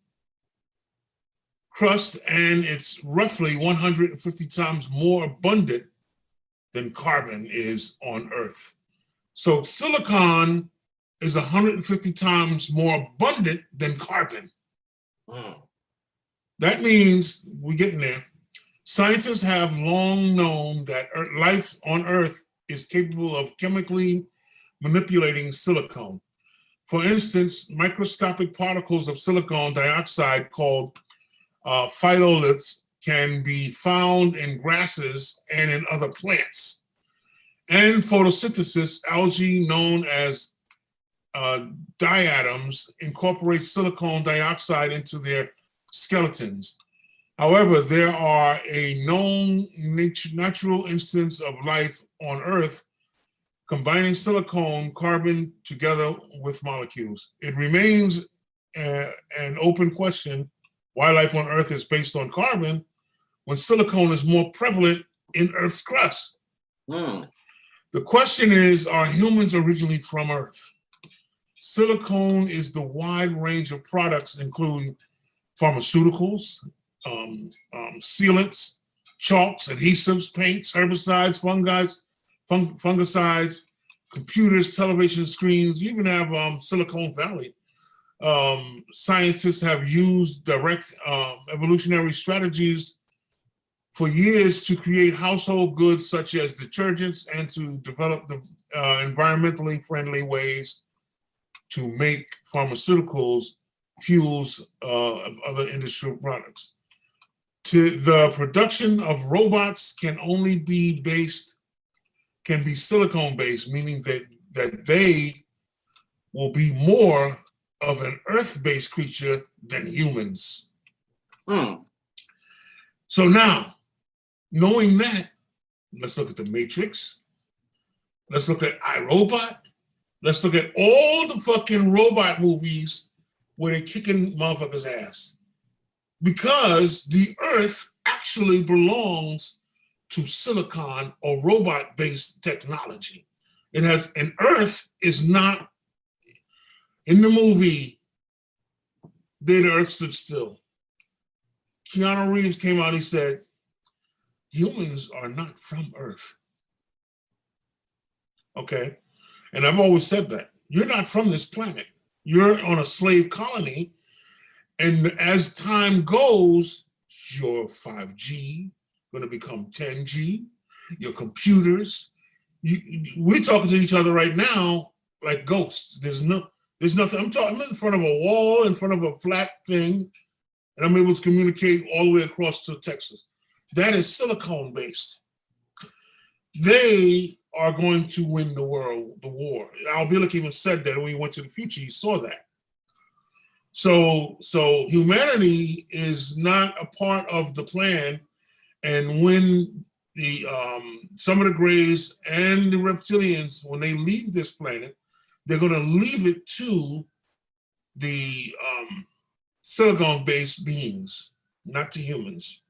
crust, and it's roughly 150 times more abundant than carbon is on Earth. So silicon is 150 times more abundant than carbon. Wow. That means we're getting there. Scientists have long known that life on Earth is capable of chemically manipulating silicon. For instance, microscopic particles of silicon dioxide called phytoliths can be found in grasses and in other plants. And photosynthesis, algae known as diatoms, incorporate silicon dioxide into their skeletons. However, there are a known natural instance of life on Earth combining silicon, carbon together with molecules. It remains an open question why life on Earth is based on carbon when silicon is more prevalent in Earth's crust. The question is, are humans originally from Earth? Silicon is the wide range of products, including pharmaceuticals, sealants, chalks, adhesives, paints, herbicides, fungicides, computers, television screens. You even have Silicon Valley. Scientists have used direct evolutionary strategies for years to create household goods such as detergents and to develop the environmentally friendly ways to make pharmaceuticals, fuels, of other industrial products. The production of robots can be silicon-based, meaning that they will be more of an Earth-based creature than humans. So now, knowing that, let's look at the Matrix. Let's look at iRobot. Let's look at all the fucking robot movies where they're kicking motherfuckers' ass. Because the Earth actually belongs to silicon or robot-based technology. And Earth is not, in the movie, Day the Earth Stood Still. Keanu Reeves came out and he said, humans are not from Earth. Okay, and I've always said that. You're not from this planet. You're on a slave colony, and as time goes, your 5G gonna become 10G, your computers, we're talking to each other right now like ghosts. There's nothing, I'm in front of a wall, in front of a flat thing, and I'm able to communicate all the way across to Texas. That is silicon based. They are going to win the war. Al Bielek even said that when he went to the future, he saw that. So humanity is not a part of the plan. And when the some of the Greys and the reptilians, when they leave this planet, they're going to leave it to the silicon-based beings, not to humans.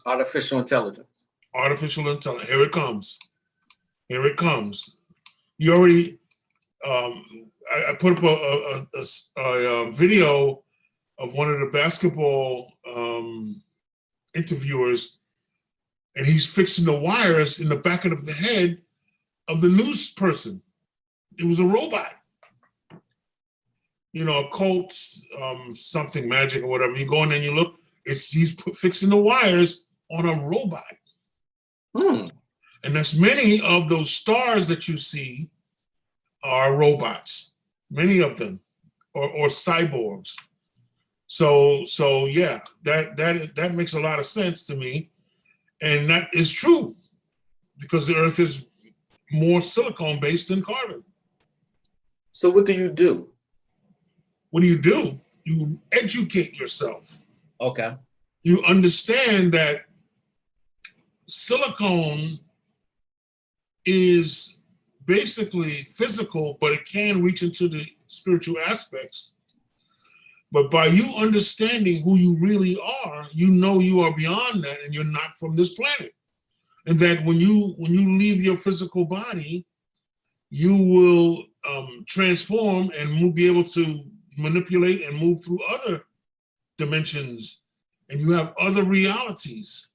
Artificial intelligence. Artificial intelligence. Here it comes. Here it comes. You already. I put up a video of one of the basketball interviewers, and he's fixing the wires in the back of the head of the news person. It was a robot. You know, a cult, something Magick or whatever. You go in there and you look, he's fixing the wires on a robot. And that's many of those stars that you see are robots, many of them, or cyborgs. So yeah, that makes a lot of sense to me. And that is true, because the Earth is more silicone based than carbon. So what do you do? What do? You educate yourself. Okay. You understand that silicone is basically physical, but it can reach into the spiritual aspects. But by you understanding who you really are, you know you are beyond that and you're not from this planet. And that when you leave your physical body, you will transform and be able to manipulate and move through other dimensions, and you have other realities.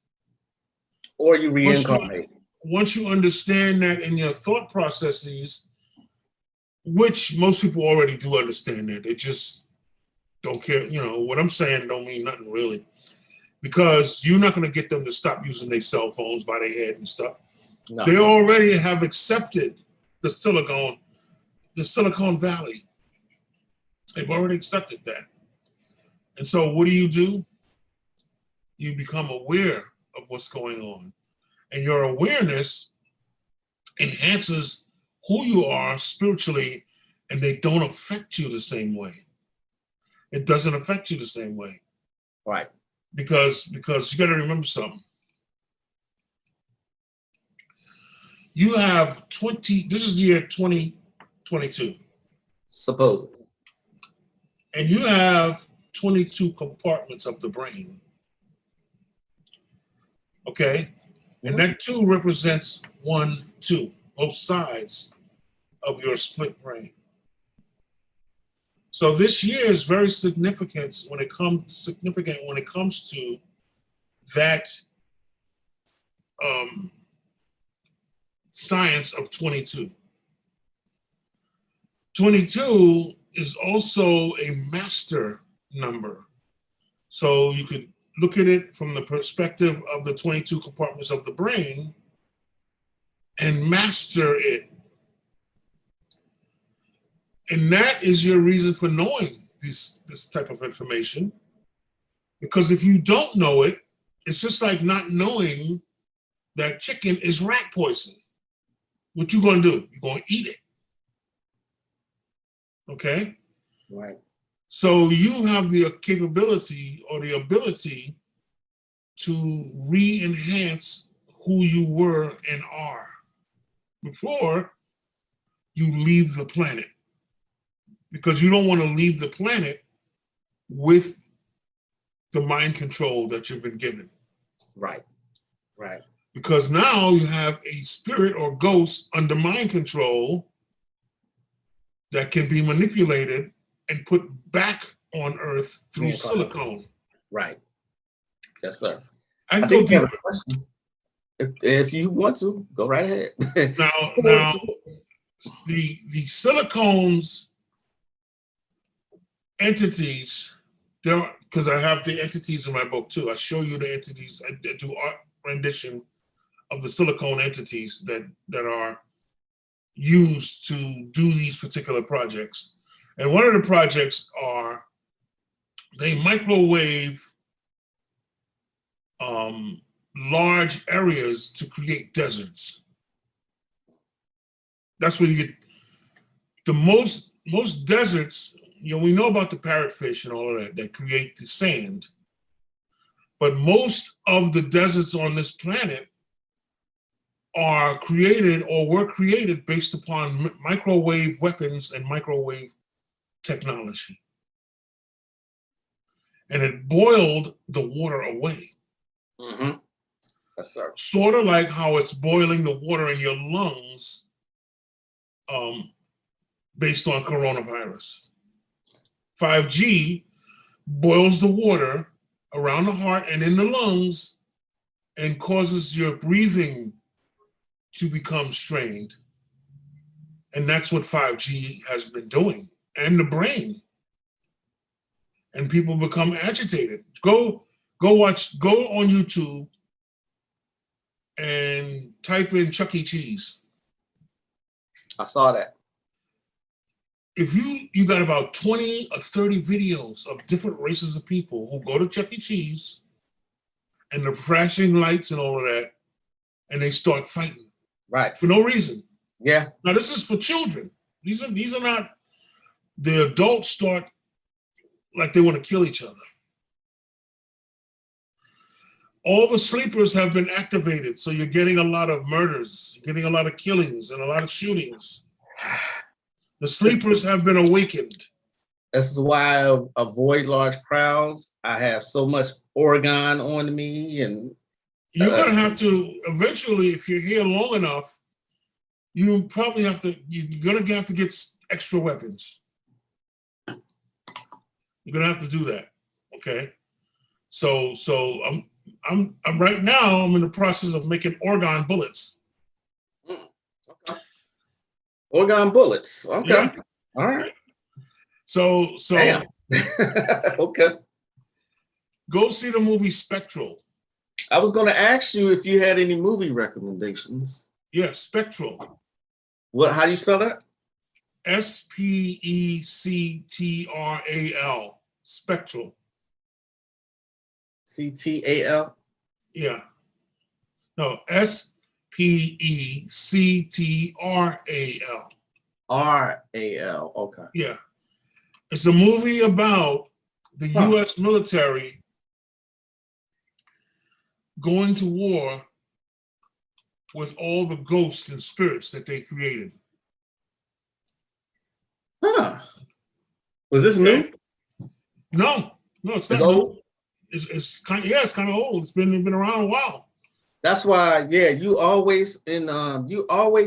Or you reincarnate. Once you understand that in your thought processes, which most people already do understand that, they just don't care. You know, what I'm saying don't mean nothing really, because you're not going to get them to stop using their cell phones by their head and stuff. No. They already have accepted the Silicon Valley. They've already accepted that. And so what do? You become aware of what's going on. And your awareness enhances who you are spiritually, and they don't affect you the same way. It doesn't affect you the same way. Right. Because you got to remember something. You have this is the year 2022. Supposedly. And you have 22 compartments of the brain. Okay? And that 2 represents 1, 2, both sides of your split brain. So this year is very significant when it comes to that science of 22. 22 is also a master number. So you could look at it from the perspective of the 22 compartments of the brain and master it. And that is your reason for knowing this type of information. Because if you don't know it, it's just like not knowing that chicken is rat poison. What you gonna do? You're gonna eat it. Okay? Right. So you have the capability or the ability to re-enhance who you were and are before you leave the planet. Because you don't want to leave the planet with the mind control that you've been given. Right. Right. Because now you have a spirit or ghost under mind control that can be manipulated and put back on Earth through silicone. Right. Yes, sir. I think you have a question. If you want to, go right ahead. now, the silicones entities, because I have the entities in my book too. I show you the entities. I do art rendition of the silicone entities that are used to do these particular projects. And one of the projects are they microwave large areas to create deserts. That's where you get the most deserts. You know, we know about the parrotfish and all of that create the sand, but most of the deserts on this planet are created or were created based upon microwave weapons and microwave technology. And it boiled the water away. Mm-hmm. Yes, sir. Sort of like how it's boiling the water in your lungs based on coronavirus. 5G boils the water around the heart and in the lungs and causes your breathing to become strained. And that's what 5G has been doing, and the brain. And people become agitated. Go on YouTube and type in Chuck E. Cheese. I saw that. If you got about 20 or 30 videos of different races of people who go to Chuck E. Cheese and the flashing lights and all of that, and they start fighting. Right. For no reason. Yeah. Now this is for children. These are not. The adults start like they want to kill each other. All the sleepers have been activated, so you're getting a lot of murders, you're getting a lot of killings and a lot of shootings. The sleepers have been awakened. This is why I avoid large crowds. I have so much Oregon on me, and you're gonna have to eventually, if you're here long enough, you probably have to. You're gonna have to get extra weapons. You're gonna have to do that. Okay. So I'm right now. I'm in the process of making Oregon bullets. Okay. Oregon bullets. Okay. Yeah. All right. So okay. Go see the movie Spectral. I was going to ask you if you had any movie recommendations. Yeah, Spectral. What? How do you spell that? Spectral. Spectral. CTAL? Yeah. No, SPECTRAL. RAL. Okay. Yeah. It's a movie about the U.S. military going to war with all the ghosts and spirits that they created. Huh. Was this new? No, it's not old. It's kind of old. It's been around a while. That's why, yeah, you always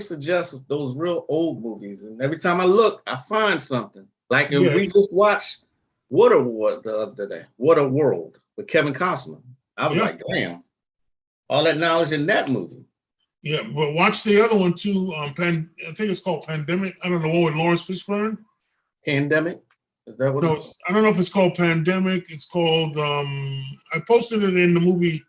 suggest those real old movies, and every time I look, I find something. Like we just watched Waterworld the other day, Waterworld with Kevin Costner. I was like, damn, all that knowledge in that movie. Yeah, but watch the other one too. I think it's called Pandemic. I don't know, one with Lawrence Fishburne. Pandemic? Is that what? No, I don't know if it's called Pandemic. It's called. I posted it in the movie.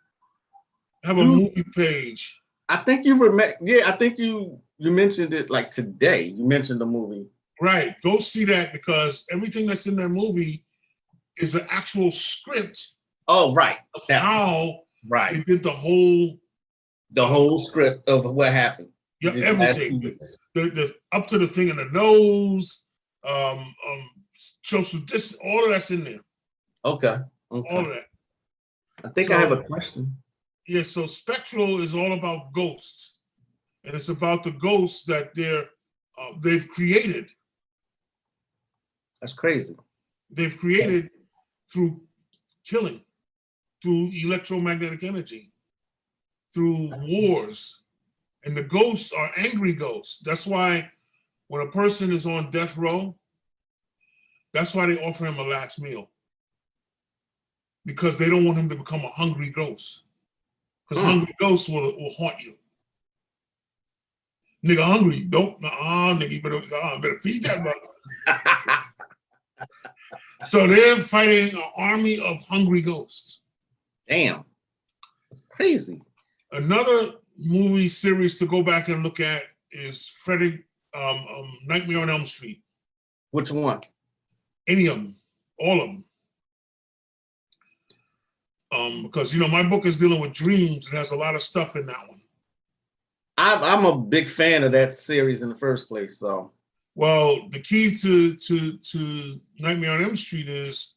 I have a movie page. I think you remember. Yeah, I think you mentioned it like today. You mentioned the movie. Right. Go see that because everything that's in that movie is an actual script. Oh, right. Of how they did the whole script of what happened. Yeah, everything. The up to the thing in the nose. So this, all of that's in there. Okay. All of that. I think I have a question. Yeah, so Spectral is all about ghosts, and it's about the ghosts that they've created. That's crazy. They've created through killing, through electromagnetic energy, through wars, and the ghosts are angry ghosts. That's why when a person is on death row, that's why they offer him a last meal, because they don't want him to become a hungry ghost. Because hungry ghosts will haunt you. Nigga hungry, don't, nigga, you better feed that motherfucker. So they're fighting an army of hungry ghosts. Damn, that's crazy. Another movie series to go back and look at is Nightmare on Elm Street. Which one? Any of them, all of them. Because my book is dealing with dreams. It has a lot of stuff in that one. I'm a big fan of that series in the first place. So, well, the key to Nightmare on Elm Street is,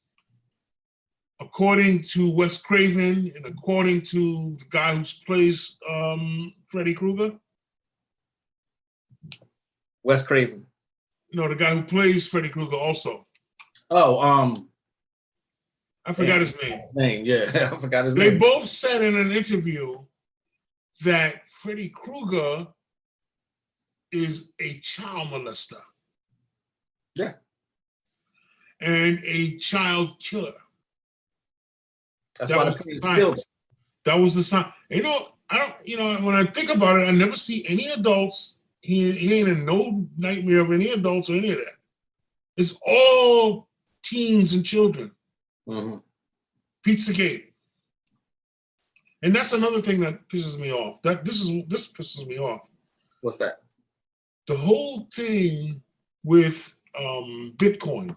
according to Wes Craven and according to the guy who plays Freddy Krueger. Wes Craven. No, the guy who plays Freddy Krueger also. Oh, I forgot his name. Yeah, I forgot his name. They both said in an interview that Freddy Krueger is a child molester. Yeah. And a child killer. That's why that was the sign. When I think about it, I never see any adults. He ain't in no nightmare of any adults or any of that. It's all teens and children. Mm-hmm. Pizzagate. And that's another thing that pisses me off. This pisses me off. What's that? The whole thing with Bitcoin.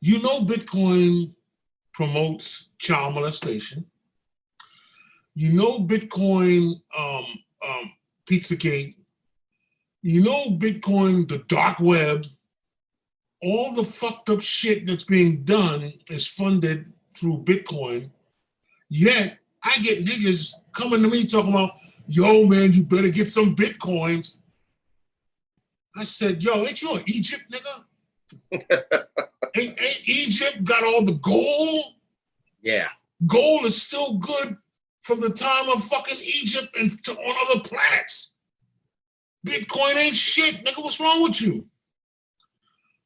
Bitcoin promotes child molestation. Bitcoin Pizzagate You know, Bitcoin, the dark web, all the fucked up shit that's being done is funded through Bitcoin. Yet I get niggas coming to me talking about, yo, man, you better get some Bitcoins. I said, yo, ain't you in Egypt, nigga? ain't Egypt got all the gold? Yeah. Gold is still good from the time of fucking Egypt and on other planets. Bitcoin ain't shit, nigga. What's wrong with you?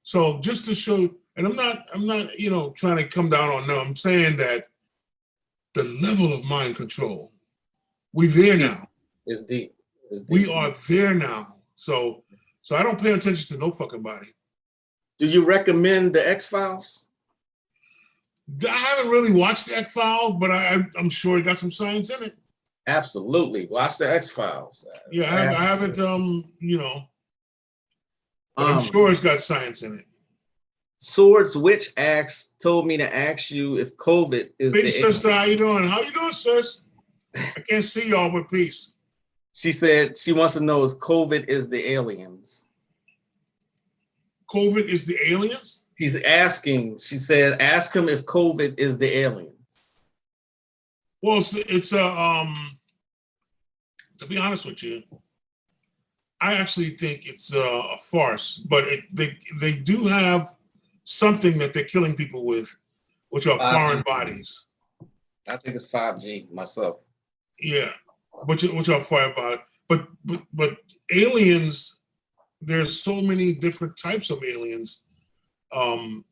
So just to show, and I'm not, you know, trying to come down on them. I'm saying that the level of mind control, we're there now. It's deep. We are there now. So I don't pay attention to no fucking body. Do you recommend the X-Files? I haven't really watched the X-Files, but I'm sure it got some science in it. Absolutely. Watch the X-Files. Yeah, I haven't, you know, but I'm sure it's got science in it. Swords Witch told me to ask you if COVID is Peace, sister, how you doing? How you doing, sis? I can't see y'all, but peace. She said she wants to know if COVID is the aliens. COVID is the aliens? He's asking, she said, ask him if COVID is the aliens. Well, it's to be honest with you, I actually think it's a farce, but they do have something that they're killing people with, which are foreign bodies. I think it's 5G myself. Yeah, which are foreign bodies. But aliens, there's so many different types of aliens. Like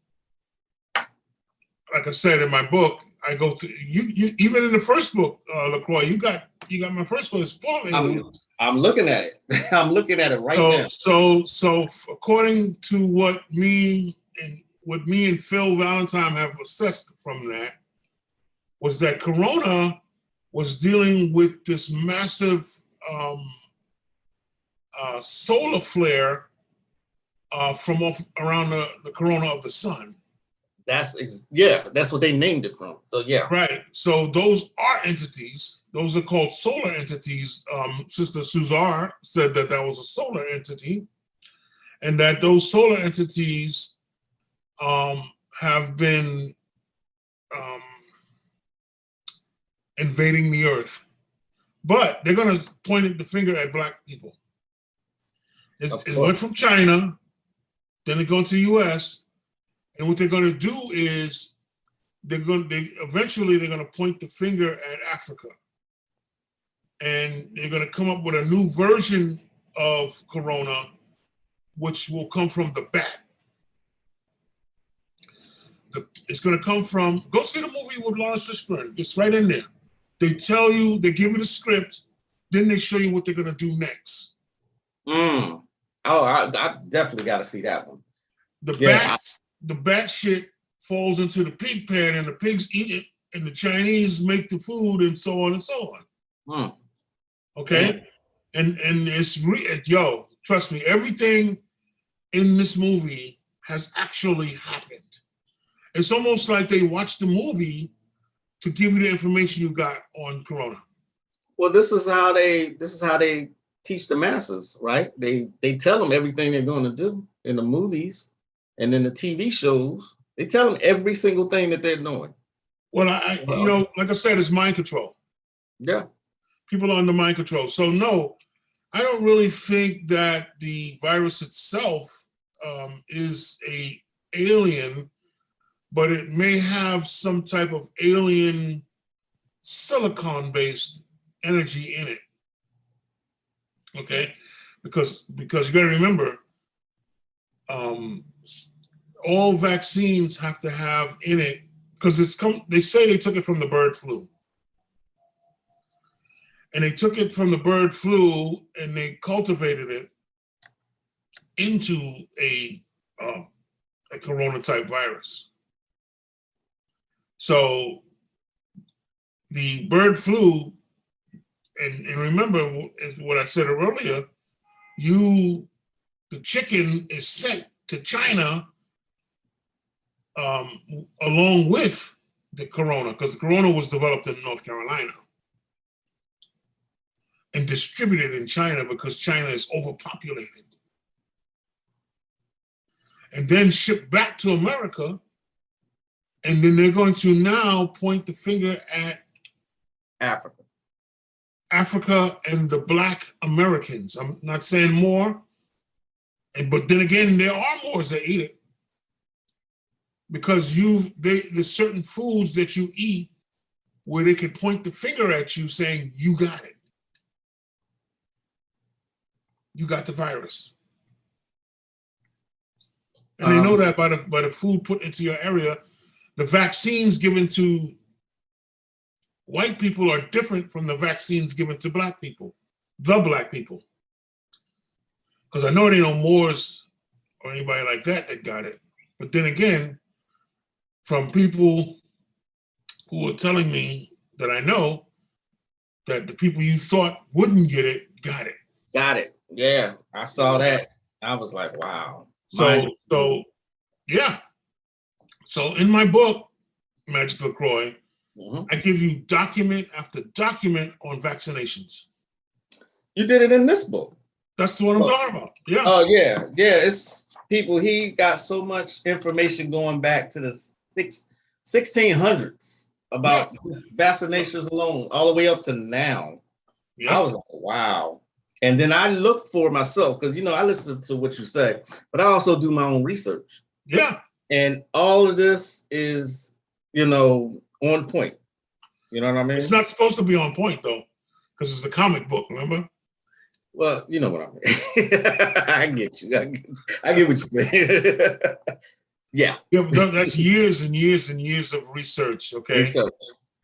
I said in my book, I go to you even in the first book, LaCroix, you got my first book. It's full of aliens. I'm looking at it. I'm looking at it right now. So according to what me and Phil Valentine have assessed from that, was that Corona was dealing with this massive solar flare from around the corona of the sun. That's what they named it from. So yeah. Right. So those are entities. Those are called solar entities. Sister Suzar said that was a solar entity, and that those solar entities have been invading the earth. But they're going to point the finger at Black people. It went from China, then it goes to the US, and what they're going to do is eventually they're going to point the finger at Africa. And they're going to come up with a new version of Corona, which will come from the bat. It's going to come from, go see the movie with Lawrence Fishburne. It's right in there. They tell you, they give you the script, then they show you what they're going to do next. Oh, I definitely got to see that one. The bat shit falls into the pig pen, and the pigs eat it, and the Chinese make the food, and so on and so on. Okay? And it's yo, trust me, everything in this movie has actually happened. It's almost like they watched the movie to give you the information you got on Corona. Well, this is how they teach the masses, right? They tell them everything they're going to do in the movies and in the TV shows. They tell them every single thing that they're doing. Well, you know, like I said, it's mind control. Yeah. People are under mind control. So no, I don't really think that the virus itself is a alien, but it may have some type of alien silicon-based energy in it. Okay, because you got to remember, all vaccines have to have in it, because they say they took it from the bird flu, and they took it from the bird flu and they cultivated it into a corona type virus. So the bird flu, and remember what I said earlier, the chicken is sent to China along with the corona, because the corona was developed in North Carolina. and distributed in China because China is overpopulated. And then shipped back to America. And then they're going to now point the finger at Africa and the Black Americans. I'm not saying more, but then again, there are Moors that eat it. Because there's certain foods that you eat where they can point the finger at you saying, you got it. You got the virus. And they know that by the food put into your area. The vaccines given to white people are different from the vaccines given to Black people, the Black people. Because I know there ain't no Moors or anybody like that got it. But then again, from people who are telling me that I know that the people you thought wouldn't get it, got it. Got it. Yeah, I saw that. I was like, wow. So yeah. So in my book, Magick Croix, I give you document after document on vaccinations. You did it in this book. That's the one I'm talking about. Yeah. Oh yeah, yeah. It's people. He got so much information going back to the 1600s about vaccinations alone, all the way up to now. I was like, wow. And then I look for myself because I listen to what you say, but I also do my own research. Yeah. And all of this is, on point. You know what I mean? It's not supposed to be on point though, because it's a comic book, remember? Well, you know what I mean. I get you. I get what you mean. Yeah. But that's years and years and years of research, okay? Research.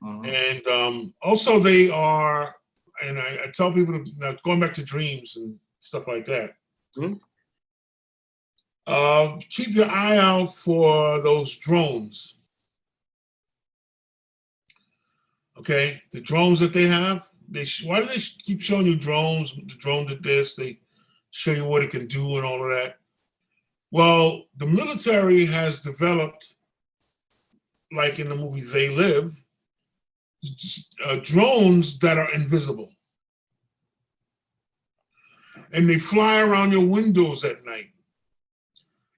And also they are, and I tell people, going back to dreams and stuff like that, keep your eye out for those drones. Okay, the drones that they have, why do they keep showing you drones? The drone did this, they show you what it can do and all of that. Well, the military has developed, like in the movie They Live, drones that are invisible. And they fly around your windows at night.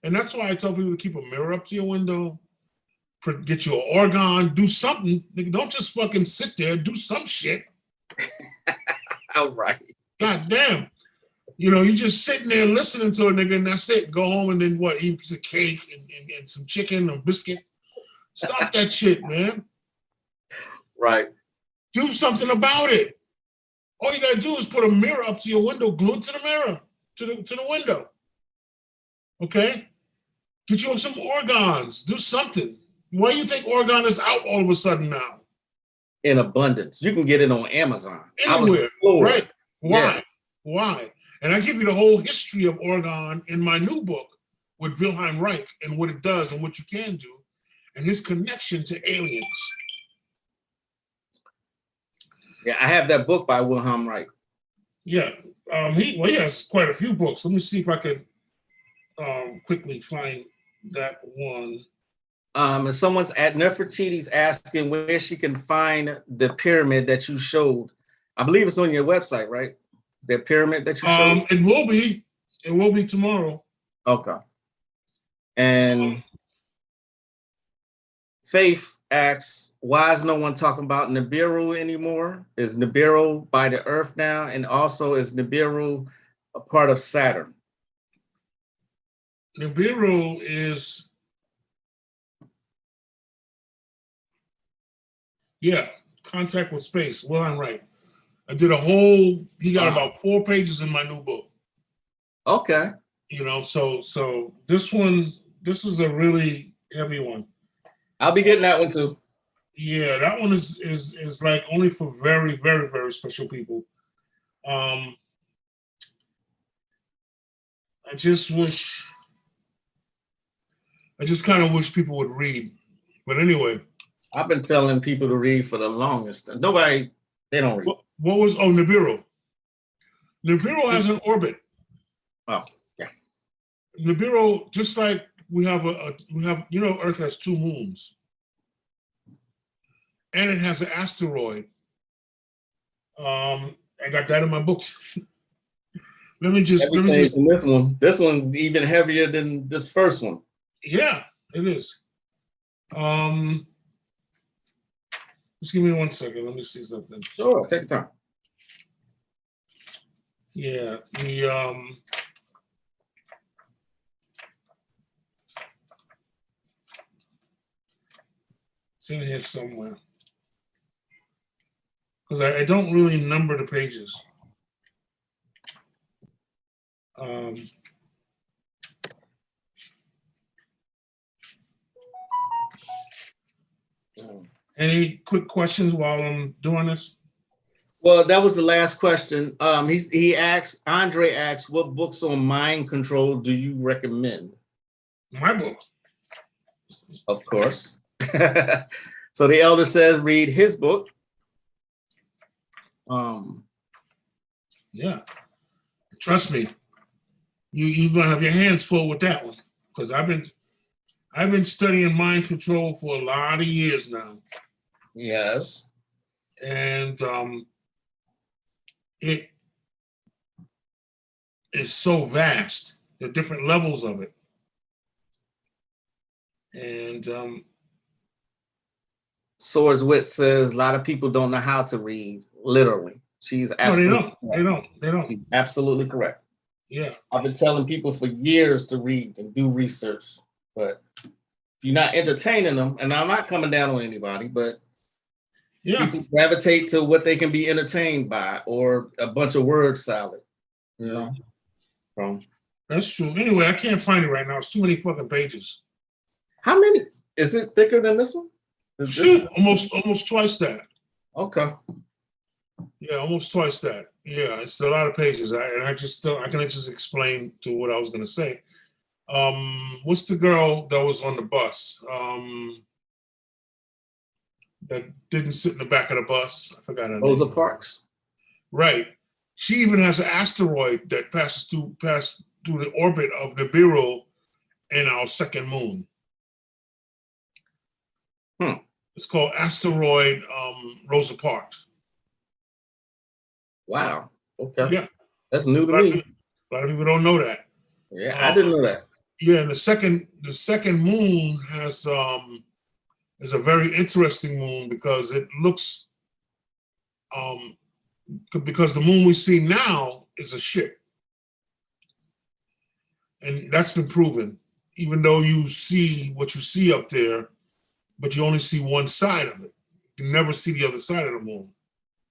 And that's why I tell people to keep a mirror up to your window, get you an organ, do something. Don't just fucking sit there, do some shit. All right. God damn. You just sitting there listening to a nigga and that's it. Go home and then what? Eat a piece of cake and some chicken or biscuit. Stop that shit, man. Right. Do something about it. All you gotta do is put a mirror up to your window, glue it to the mirror, to the window. Okay? Get you some organs. Do something. Why do you think organ is out all of a sudden now? In abundance. You can get it on Amazon. Anywhere. Right. Why? Yeah. Why? And I give you the whole history of organ in my new book with Wilhelm Reich and what it does and what you can do and his connection to aliens. Yeah, I have that book by Wilhelm Reich. Yeah. He has quite a few books. Let me see if I can quickly find that one. And someone's at Nefertiti's asking where she can find the pyramid that you showed. I believe it's on your website, right? The pyramid that you showed? It will be. It will be tomorrow. Okay. And Faith asks, why is no one talking about Nibiru anymore? Is Nibiru by the Earth now? And also, is Nibiru a part of Saturn? Nibiru is, contact with space. Well, I'm right. I did he got about 4 pages in my new book. Okay. So this is a really heavy one. I'll be getting that one too. Yeah, that one is like only for very, very, very special people. I just kind of wish people would read. But anyway. I've been telling people to read for the longest. They don't read. What was Nibiru? Nibiru has an orbit. Oh, yeah. Nibiru, just like we have Earth has 2 moons. And it has an asteroid. I got that in my books. Let me Everything's just. in this one. This one's even heavier than this first one. Yeah, it is. Just give me 1 second. Let me see something. Sure, take your time. Yeah, it's in here somewhere. Because I don't really number the pages. Any quick questions while I'm doing this? Well, that was the last question. Andre asks, what books on mind control do you recommend? My book. Of course. So the elder says, read his book. Yeah. Trust me. You're gonna have your hands full with that one. Because I've been studying mind control for a lot of years now. Yes. And it is so vast. There are different levels of it. And Swords Wit says a lot of people don't know how to read, literally. She's absolutely They don't. She's absolutely correct. Yeah. I've been telling people for years to read and do research, but if you're not entertaining them, and I'm not coming down on anybody, but people gravitate to what they can be entertained by or a bunch of word salad. You know? That's true. Anyway, I can't find it right now. It's too many fucking pages. How many? Is it thicker than this one? Shit, almost twice that. Okay. Yeah, almost twice that. Yeah, it's a lot of pages. I can just explain to what I was gonna say. What's the girl that was on the bus? That didn't sit in the back of the bus. I forgot her name. Rosa Parks. Right. She even has an asteroid that passed through the orbit of Nibiru and our second moon. It's called asteroid Rosa Parks. Wow. Okay. Yeah. That's new to me. A lot of people don't know that. Yeah, I didn't know that. Yeah, and the second moon is a very interesting moon because it looks because the moon we see now is a ship. And that's been proven, even though you see what you see up there, but you only see one side of it. You never see the other side of the moon.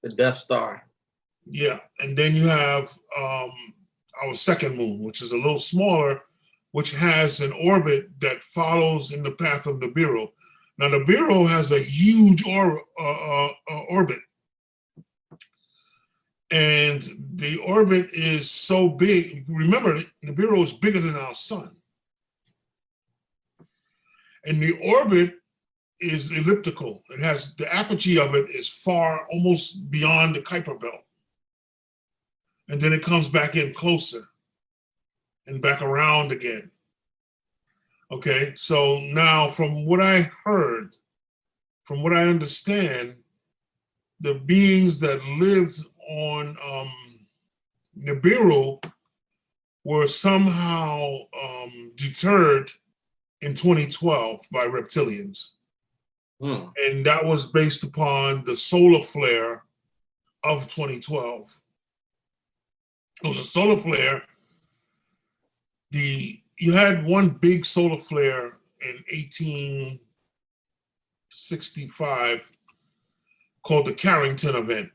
The Death Star. Yeah, and then you have our second moon, which is a little smaller, which has an orbit that follows in the path of Nibiru. Now, Nibiru has a huge orbit. And the orbit is so big. Remember, Nibiru is bigger than our sun. And the orbit is elliptical. It has, the apogee of it is far, almost beyond the Kuiper belt. And then it comes back in closer and back around again. Okay, so now from what I heard, from what I understand, the beings that lived on Nibiru were somehow deterred in 2012 by reptilians. And that was based upon the solar flare of 2012. It was a solar flare. You had one big solar flare in 1865 called the Carrington event.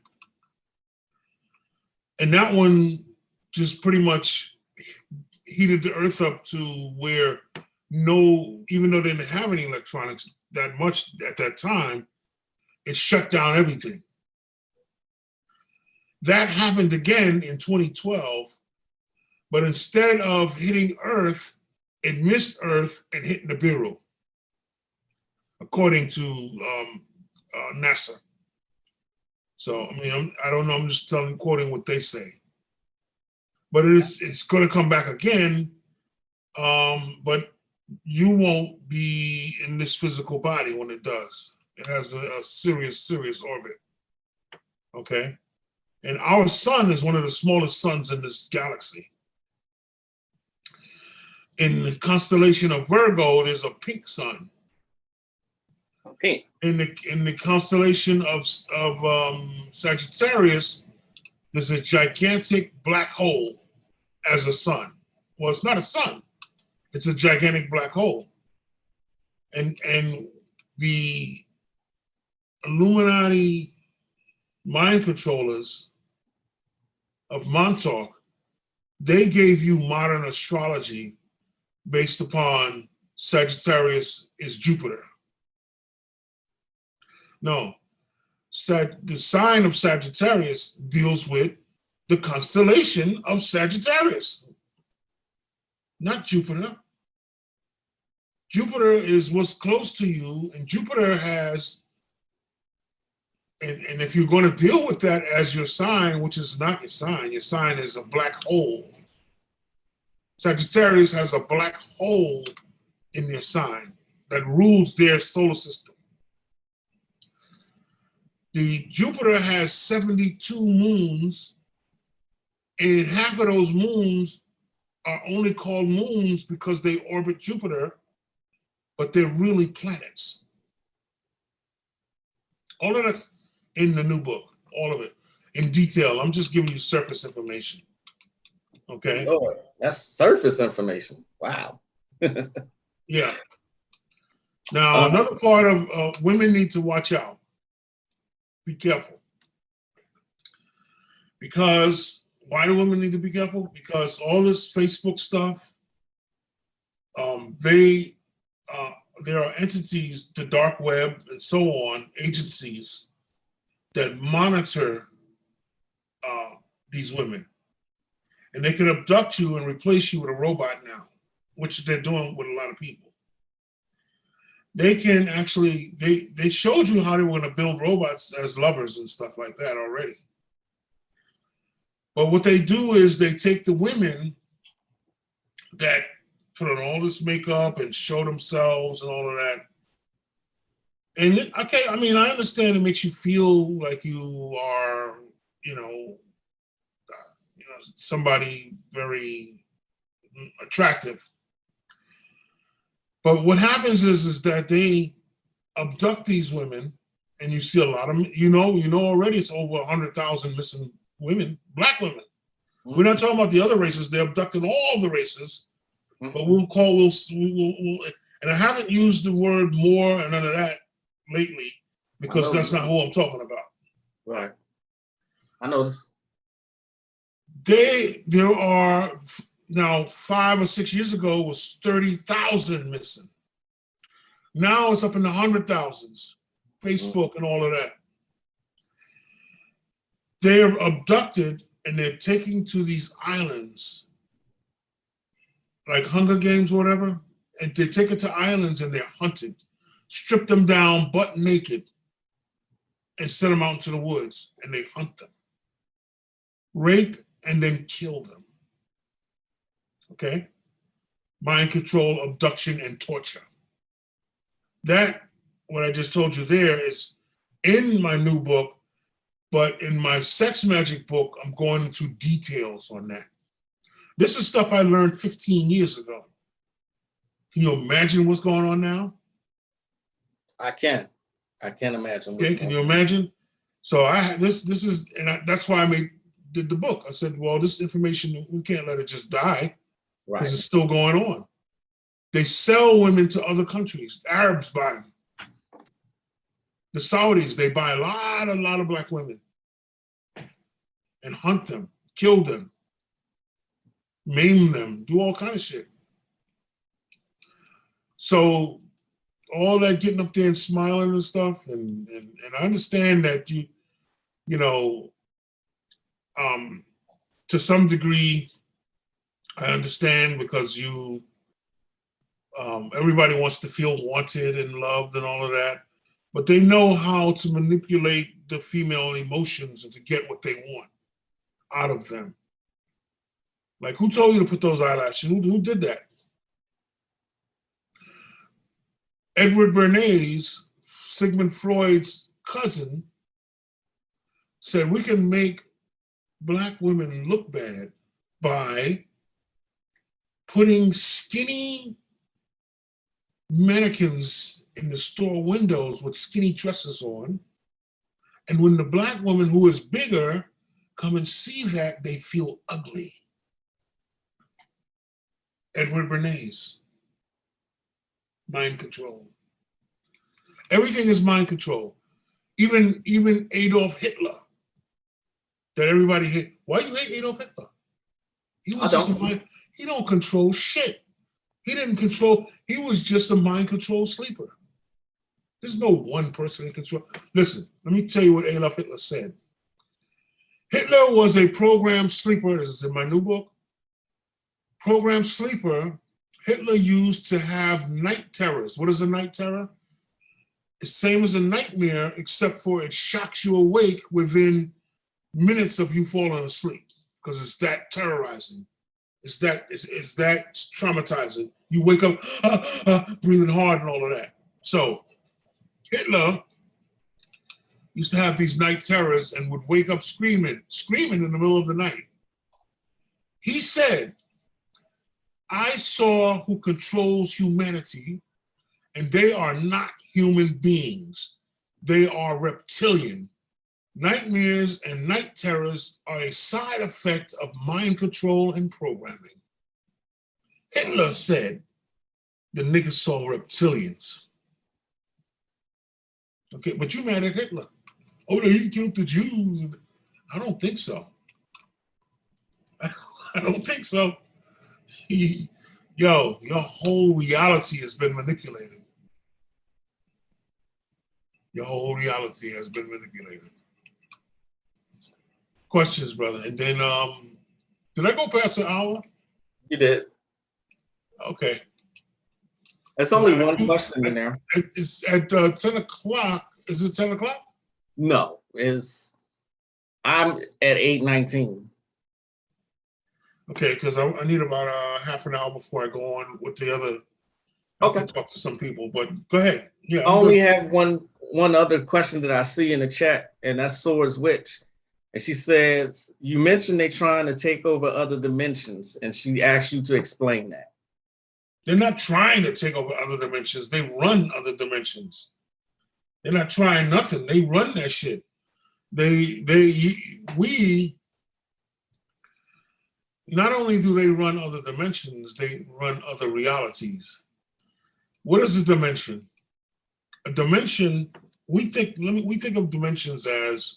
And that one just pretty much heated the earth up to where even though they didn't have any electronics that much at that time, it shut down everything. That happened again in 2012, but instead of hitting Earth, it missed Earth and hit Nibiru, according to NASA. So, I mean, I don't know, I'm just quoting what they say. But it's going to come back again, but you won't be in this physical body when it does. It has a serious orbit, okay? And our sun is one of the smallest suns in this galaxy. In the constellation of Virgo, there's a pink sun. Pink. In the constellation of Sagittarius, there's a gigantic black hole as a sun. Well, it's not a sun. It's a gigantic black hole. And the Illuminati mind controllers of Montauk, they gave you modern astrology based upon Sagittarius is Jupiter. No, the sign of Sagittarius deals with the constellation of Sagittarius, not Jupiter. Jupiter is what's close to you, and Jupiter has, and if you're going to deal with that as your sign, which is not your sign is a black hole. Sagittarius has a black hole in their sign that rules their solar system. The Jupiter has 72 moons, and half of those moons are only called moons because they orbit Jupiter, but they're really planets. All of that's in the new book, all of it, in detail. I'm just giving you surface information, okay? Lord, that's surface information. Wow. Yeah. Now, another part of women need to watch out. Be careful. Because, why do women need to be careful? Because all this Facebook stuff, there are entities, the dark web and so on, agencies that monitor these women. And they can abduct you and replace you with a robot now, which they're doing with a lot of people. They can actually, they showed you how they were going to build robots as lovers and stuff like that already. But what they do is they take the women that put on all this makeup and show themselves and all of that. And okay, I mean, I understand it makes you feel like you are, somebody very attractive. But what happens is that they abduct these women, and you see a lot of them. You know already it's over 100,000 missing women, black women. Mm-hmm. We're not talking about the other races. They're abducting all the races. Mm-hmm. But we'll and I haven't used the word more and none of that lately because that's not who I'm talking about. Right. I noticed. There are now 5 or 6 years ago was 30,000 missing. Now it's up in the 100,000s, Facebook and all of that. They're abducted and they're taken to these islands, like Hunger Games or whatever, and they take it to islands and they're hunted, strip them down butt naked and send them out into the woods and they hunt them, rape and then kill them. Okay? Mind control, abduction, and torture. That, what I just told you there, is in my new book, but in my Sex Magic book, I'm going into details on that. This is stuff I learned 15 years ago. Can you imagine what's going on now? I can imagine. Okay, can you imagine? So that's why I did the book. I said, well, this information, we can't let it just die. Right. Because it's still going on. They sell women to other countries. The Arabs buy them. The Saudis, they buy a lot of black women and hunt them, kill them, maim them, do all kind of shit. So all that getting up there and smiling and stuff, and I understand that to some degree, I understand because everybody wants to feel wanted and loved and all of that, but they know how to manipulate the female emotions and to get what they want out of them. Like, who told you to put those eyelashes? Who did that? Edward Bernays, Sigmund Freud's cousin, said we can make Black women look bad by putting skinny mannequins in the store windows with skinny dresses on. And when the Black woman who is bigger come and see that, they feel ugly. Edward Bernays, mind control. Everything is mind control. Even Adolf Hitler, that everybody hate. Why you hate Adolf Hitler? He was he don't control shit. He didn't control, he was just a mind control sleeper. There's no one person in control. Listen, let me tell you what Adolf Hitler said. Hitler was a programmed sleeper. This is in my new book. Programmed sleeper, Hitler used to have night terrors. What is a night terror? It's the same as a nightmare, except for it shocks you awake within minutes of you falling asleep, because it's that terrorizing. It's that traumatizing. You wake up breathing hard and all of that. So Hitler used to have these night terrors and would wake up screaming in the middle of the night. He said, I saw who controls humanity, and they are not human beings. They are reptilian. Nightmares and night terrors are a side effect of mind control and programming. Hitler said the niggas saw reptilians. Okay, but you mad at Hitler. Oh, no, he killed the Jews. I don't think so. I don't think so. Yo, your whole reality has been manipulated. Your whole reality has been manipulated. Questions, brother. And then, did I go past an hour? You did. Okay. There's only one question in there. It's at 10 o'clock. Is it 10 o'clock? No, I'm at 8:19. Okay, because I need about half an hour before I go on with the other. Okay. To talk to some people, but go ahead. Yeah. I only have one other question that I see in the chat, and that's Sora's Witch. And she says, you mentioned they're trying to take over other dimensions, and she asked you to explain that. They're not trying to take over other dimensions. They run other dimensions. They're not trying nothing. They run that shit. We not only do they run other dimensions, they run other realities. What is a dimension? A dimension, we think of dimensions as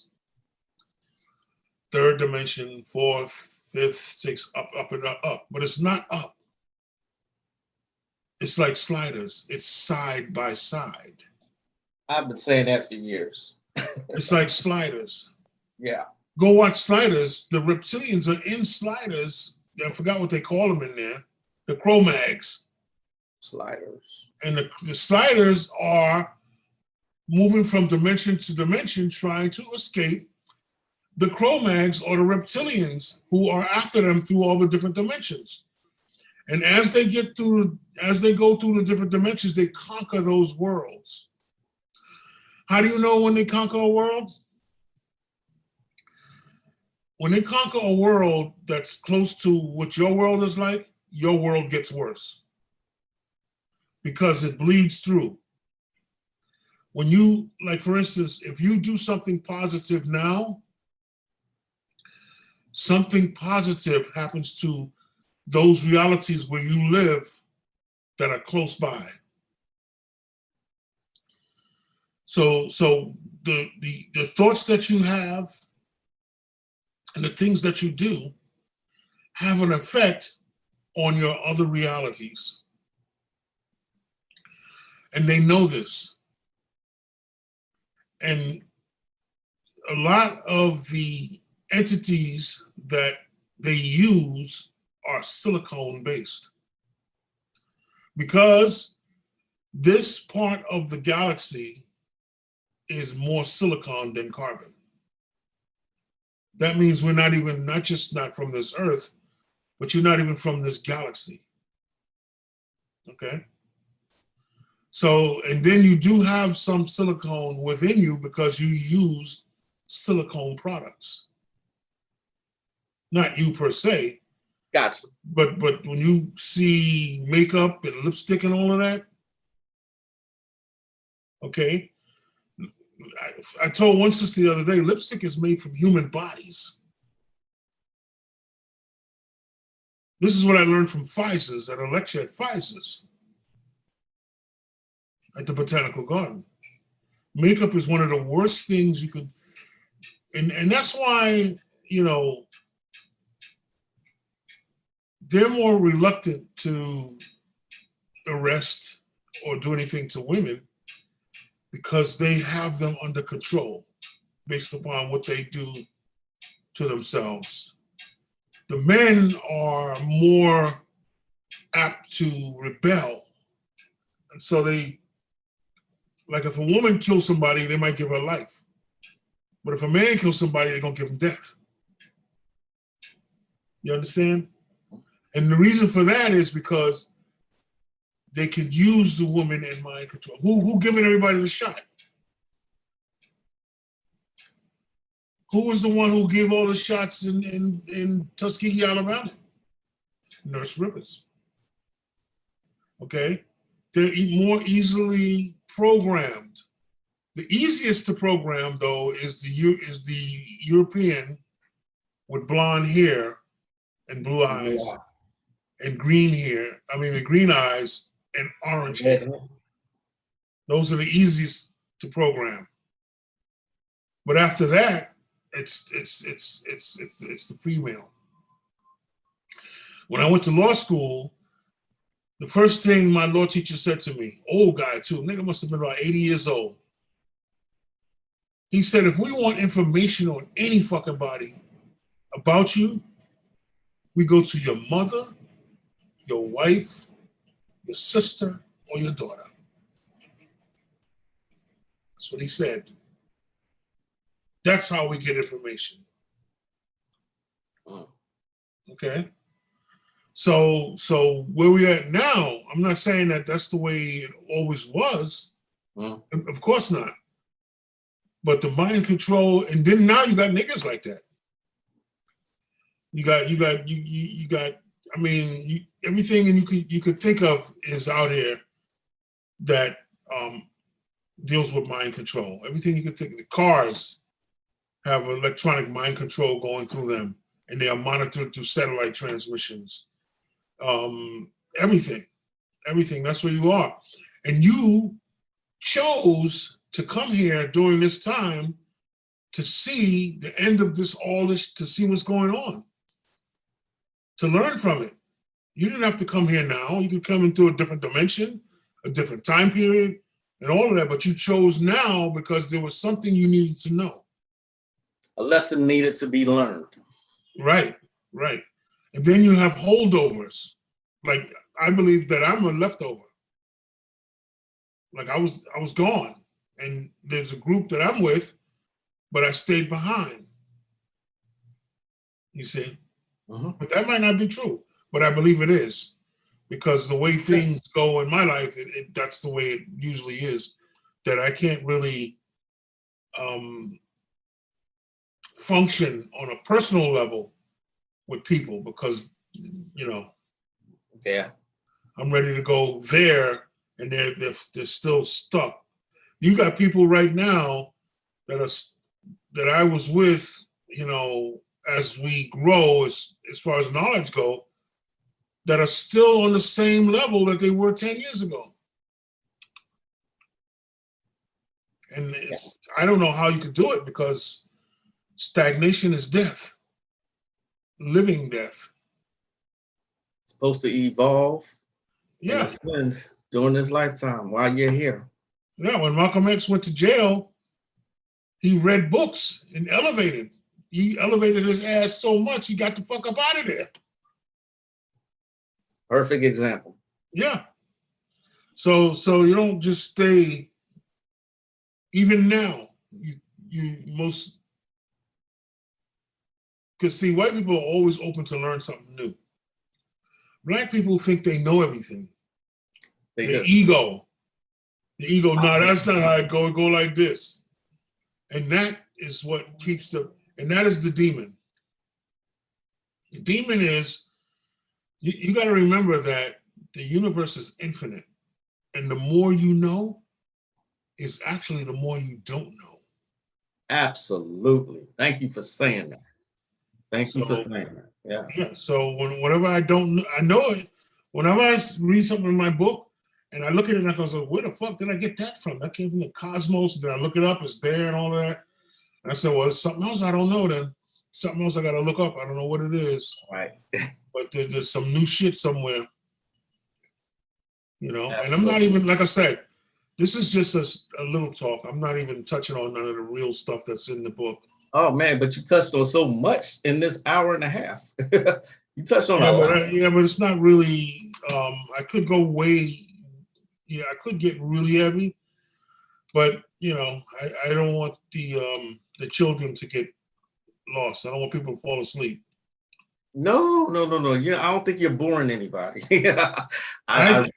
third dimension, fourth, fifth, sixth, up and up, but it's not up. It's like sliders. It's side by side. I've been saying that for years. It's like sliders. Yeah. Go watch Sliders. The reptilians are in Sliders. I forgot what they call them in there. The Cro-Mags. Sliders. And the sliders are moving from dimension to dimension, trying to escape the Cro-Mags or the reptilians who are after them through all the different dimensions. And as they go through the different dimensions, they conquer those worlds. How do you know when they conquer a world? When they conquer a world that's close to what your world is like, your world gets worse because it bleeds through. When you, like for instance, if you do something positive now, something positive happens to those realities where you live that are close by. So the thoughts that you have and the things that you do have an effect on your other realities. And they know this. And a lot of the entities that they use are silicone based, because this part of the galaxy is more silicon than carbon. That means we're not just not from this Earth, but you're not even from this galaxy. Okay? So, and then you do have some silicone within you because you use silicone products. Not you per se. Gotcha. But when you see makeup and lipstick and all of that, okay. I told one sister the other day, lipstick is made from human bodies. This is what I learned from Pfizer's at a lecture at Pfizer's at the Botanical Garden. Makeup is one of the worst things you could, and that's why, you know, they're more reluctant to arrest or do anything to women because they have them under control based upon what they do to themselves. The men are more apt to rebel. And so they, like if a woman kills somebody, they might give her life. But if a man kills somebody, they're gonna give him death. You understand? And the reason for that is because they could use the woman in mind control. Who giving everybody the shot? Who was the one who gave all the shots in Tuskegee, Alabama? Nurse Rivers. Okay? They're more easily programmed. The easiest to program, though, is the European with blonde hair and blue eyes and green hair. I mean, the green eyes and orange hair. Those are the easiest to program. But after that, it's the female. When I went to law school, the first thing my law teacher said to me, old guy too, nigga must have been about 80 years old. He said, if we want information on any fucking body about you, we go to your mother, your wife, your sister, or your daughter. That's what he said. That's how we get information. Okay? So where we at now, I'm not saying that that's the way it always was. Of course not. But the mind control, and then now you got niggas like that. You got. I mean, everything you could think of is out here that deals with mind control. Everything you could think. The cars have electronic mind control going through them, and they are monitored through satellite transmissions. Everything. That's where you are, and you chose to come here during this time to see the end of all this, to see what's going on, to learn from it. You didn't have to come here now. You could come into a different dimension, a different time period, and all of that, but you chose now because there was something you needed to know. A lesson needed to be learned. Right. And then you have holdovers. Like, I believe that I'm a leftover. Like I was gone. And there's a group that I'm with, but I stayed behind. You see? But that might not be true, but I believe it is. Because the way things go in my life, that's the way it usually is, that I can't really function on a personal level with people because, you know, I'm ready to go there and they're still stuck. You got people right now that I was with, you know, as we grow, as far as knowledge go, that are still on the same level that they were 10 years ago. And I don't know how you could do it because stagnation is death, living death. Supposed to evolve and ascend during this lifetime while you're here. Yeah, when Malcolm X went to jail, he read books and elevated. He elevated his ass so much, he got the fuck up out of there. Perfect example. Yeah. So you don't just stay, even now, because see, white people are always open to learn something new. Black people think they know everything. The ego, no, that's not how it go. It go like this. And that is what keeps and that is the demon. The demon is, you got to remember that the universe is infinite. And the more you know is actually the more you don't know. Absolutely. Thank you for saying that. Thank you for saying that. Yeah. Yeah. So whenever I don't, I know it. Whenever I read something in my book and I look at it and I go, so where the fuck did I get that from? That came from the cosmos. Then I look it up, it's there and all of that. And I said, well, it's something else I don't know then. Something else I got to look up. I don't know what it is. Right. But there's some new shit somewhere. You know, Absolutely. and I'm not even, like I said, this is just a little talk. I'm not even touching on none of the real stuff that's in the book. Oh man, but you touched on so much in this hour and a half. You touched on a lot. But it's not really. I could go way. Yeah, I could get really heavy, but you know, I don't want the children to get lost. I don't want people to fall asleep. No. Yeah, I don't think you're boring anybody. I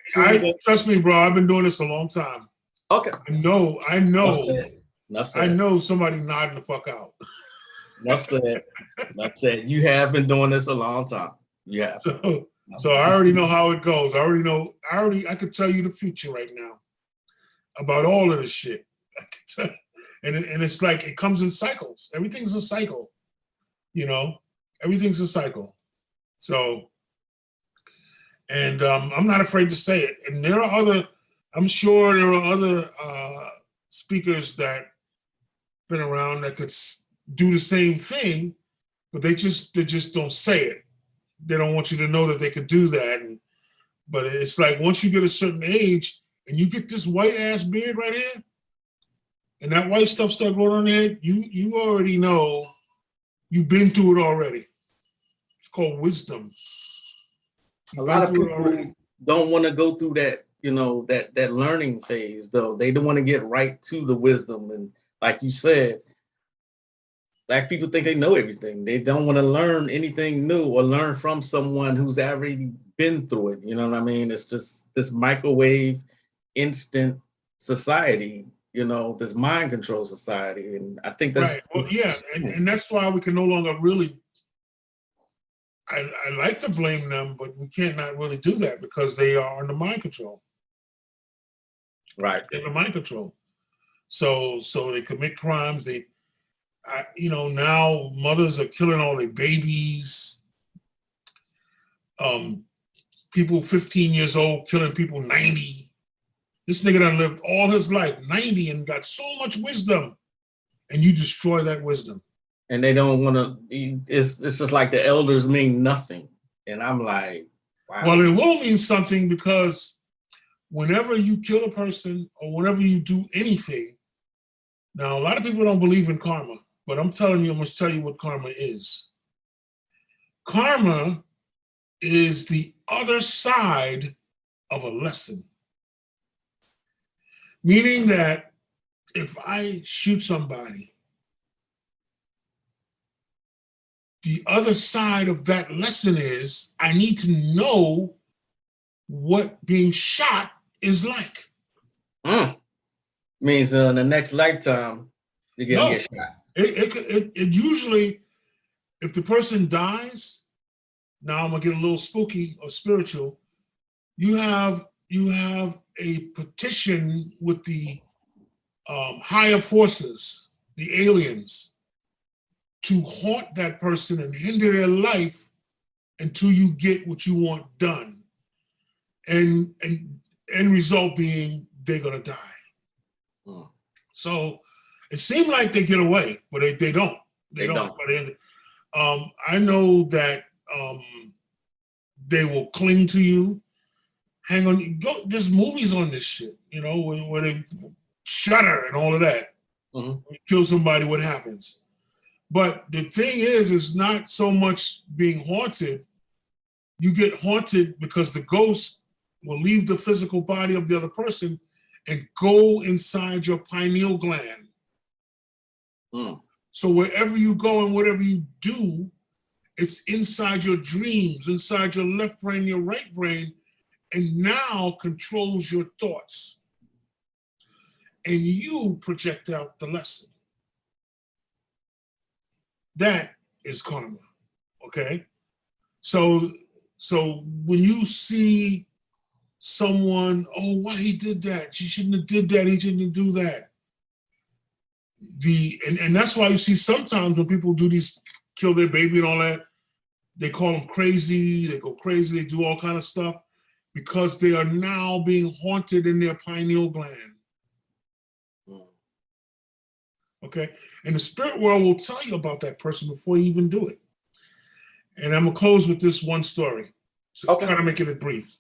trust me, bro. I've been doing this a long time. Okay. I know. Enough said. I know somebody nodding the fuck out. Enough said. You have been doing this a long time. Yeah. So I already know how it goes. I could tell you the future right now about all of this shit. And it's like it comes in cycles. Everything's a cycle, you know. Everything's a cycle. So, and I'm not afraid to say it. And I'm sure there are other speakers that been around that could do the same thing, but they just don't say it. They don't want you to know that they could do that. But it's like once you get a certain age and you get this white ass beard right here, and that white stuff start growing on there, you already know. You've been through it already. It's called wisdom. A lot of people don't want to go through that, you know, that learning phase though. They don't want to get right to the wisdom. And like you said, Black people think they know everything. They don't want to learn anything new or learn from someone who's already been through it. You know what I mean? It's just this microwave, instant society, you know, this mind control society. And I think that's right. Well, yeah, and that's why we can no longer really. I like to blame them, but we can't not really do that because they are under mind control. Right. They're under mind control. So they commit crimes. You know, now mothers are killing all their babies. People 15 years old killing people 90. This nigga done lived all his life 90 and got so much wisdom, and you destroy that wisdom. And they don't want to. It's just like the elders mean nothing, and I'm like, wow. Well, it will mean something because whenever you kill a person or whenever you do anything, now a lot of people don't believe in karma. But I'm telling you, I must tell you what karma is. Karma is the other side of a lesson. Meaning that if I shoot somebody, the other side of that lesson is I need to know what being shot is like. Means in the next lifetime, you're gonna get shot. It usually, if the person dies, now I'm gonna get a little spooky or spiritual. You have a petition with the higher forces, the aliens, to haunt that person and hinder their life until you get what you want done. And end result being they're gonna die. So it seemed like they get away, but they don't. They don't. I know that they will cling to you. Hang on, there's movies on this shit, you know, where they shudder and all of that. When you kill somebody, what happens? But the thing is, it's not so much being haunted. You get haunted because the ghost will leave the physical body of the other person and go inside your pineal gland. So wherever you go and whatever you do, it's inside your dreams, inside your left brain, your right brain, and now controls your thoughts. And you project out the lesson. That is karma, okay? So when you see someone, oh, why he did that? She shouldn't have did that. He shouldn't do that. And that's why you see sometimes when people do these, kill their baby and all that, they call them crazy. They go crazy. They do all kind of stuff because they are now being haunted in their pineal gland. Okay, and the spirit world will tell you about that person before you even do it. And I'm gonna close with this one story. So okay. Try to make it brief.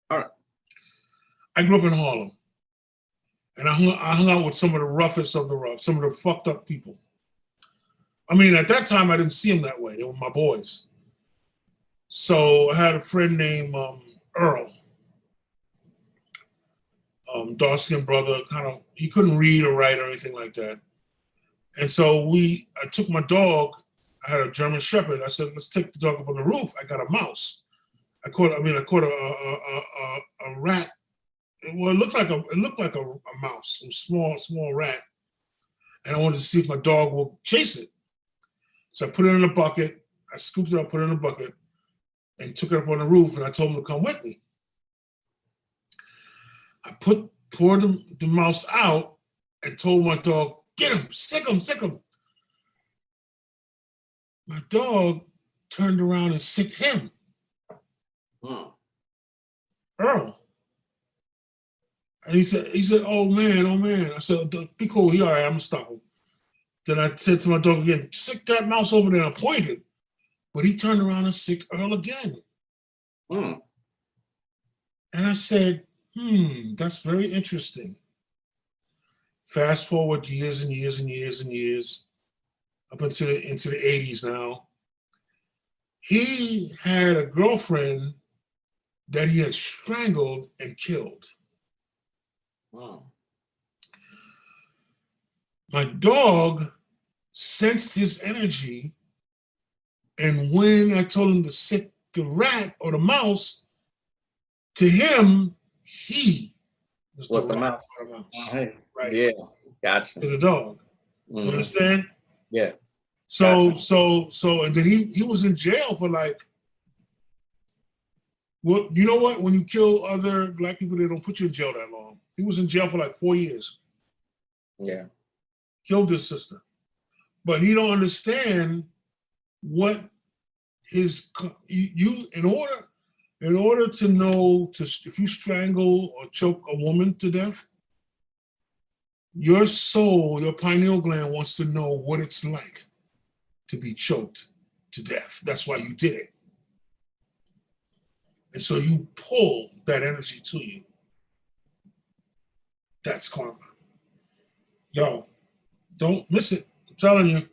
All right. I grew up in Harlem, and I hung out with some of the roughest of the rough, some of the fucked up people. I mean, at that time, I didn't see them that way. They were my boys. So I had a friend named Earl, dark-skinned brother. He couldn't read or write or anything like that. And so I took my dog. I had a German Shepherd. I said, let's take the dog up on the roof. I got a mouse. I caught a rat. Well, it looked like a mouse, a small rat. And I wanted to see if my dog will chase it. So I put it in a bucket. I scooped it up, put it in a bucket, and took it up on the roof. And I told him to come with me. I poured the mouse out and told my dog, get him, sick him, sick him. My dog turned around and sicked him. Earl. And he said, oh man. I said, be cool, he all right, I'm gonna stop him. Then I said to my dog again, sick that mouse over there, and I pointed. But he turned around and sicked Earl again. And I said, that's very interesting. Fast forward years and years and years and years, up into the 80s now. He had a girlfriend that he had strangled and killed. Wow. My dog sensed his energy, and when I told him to sick the rat or the mouse, to him, he was the mouse. Right. Yeah, gotcha. To the dog. You understand? Yeah. So, and then he was in jail for well, you know what? When you kill other Black people, they don't put you in jail that long. He was in jail for 4 years. Yeah. Killed his sister. But he don't understand what in order to know if you strangle or choke a woman to death, your soul, your pineal gland wants to know what it's like to be choked to death. That's why you did it. And so you pull that energy to you. That's karma. Yo, don't miss it. I'm telling you.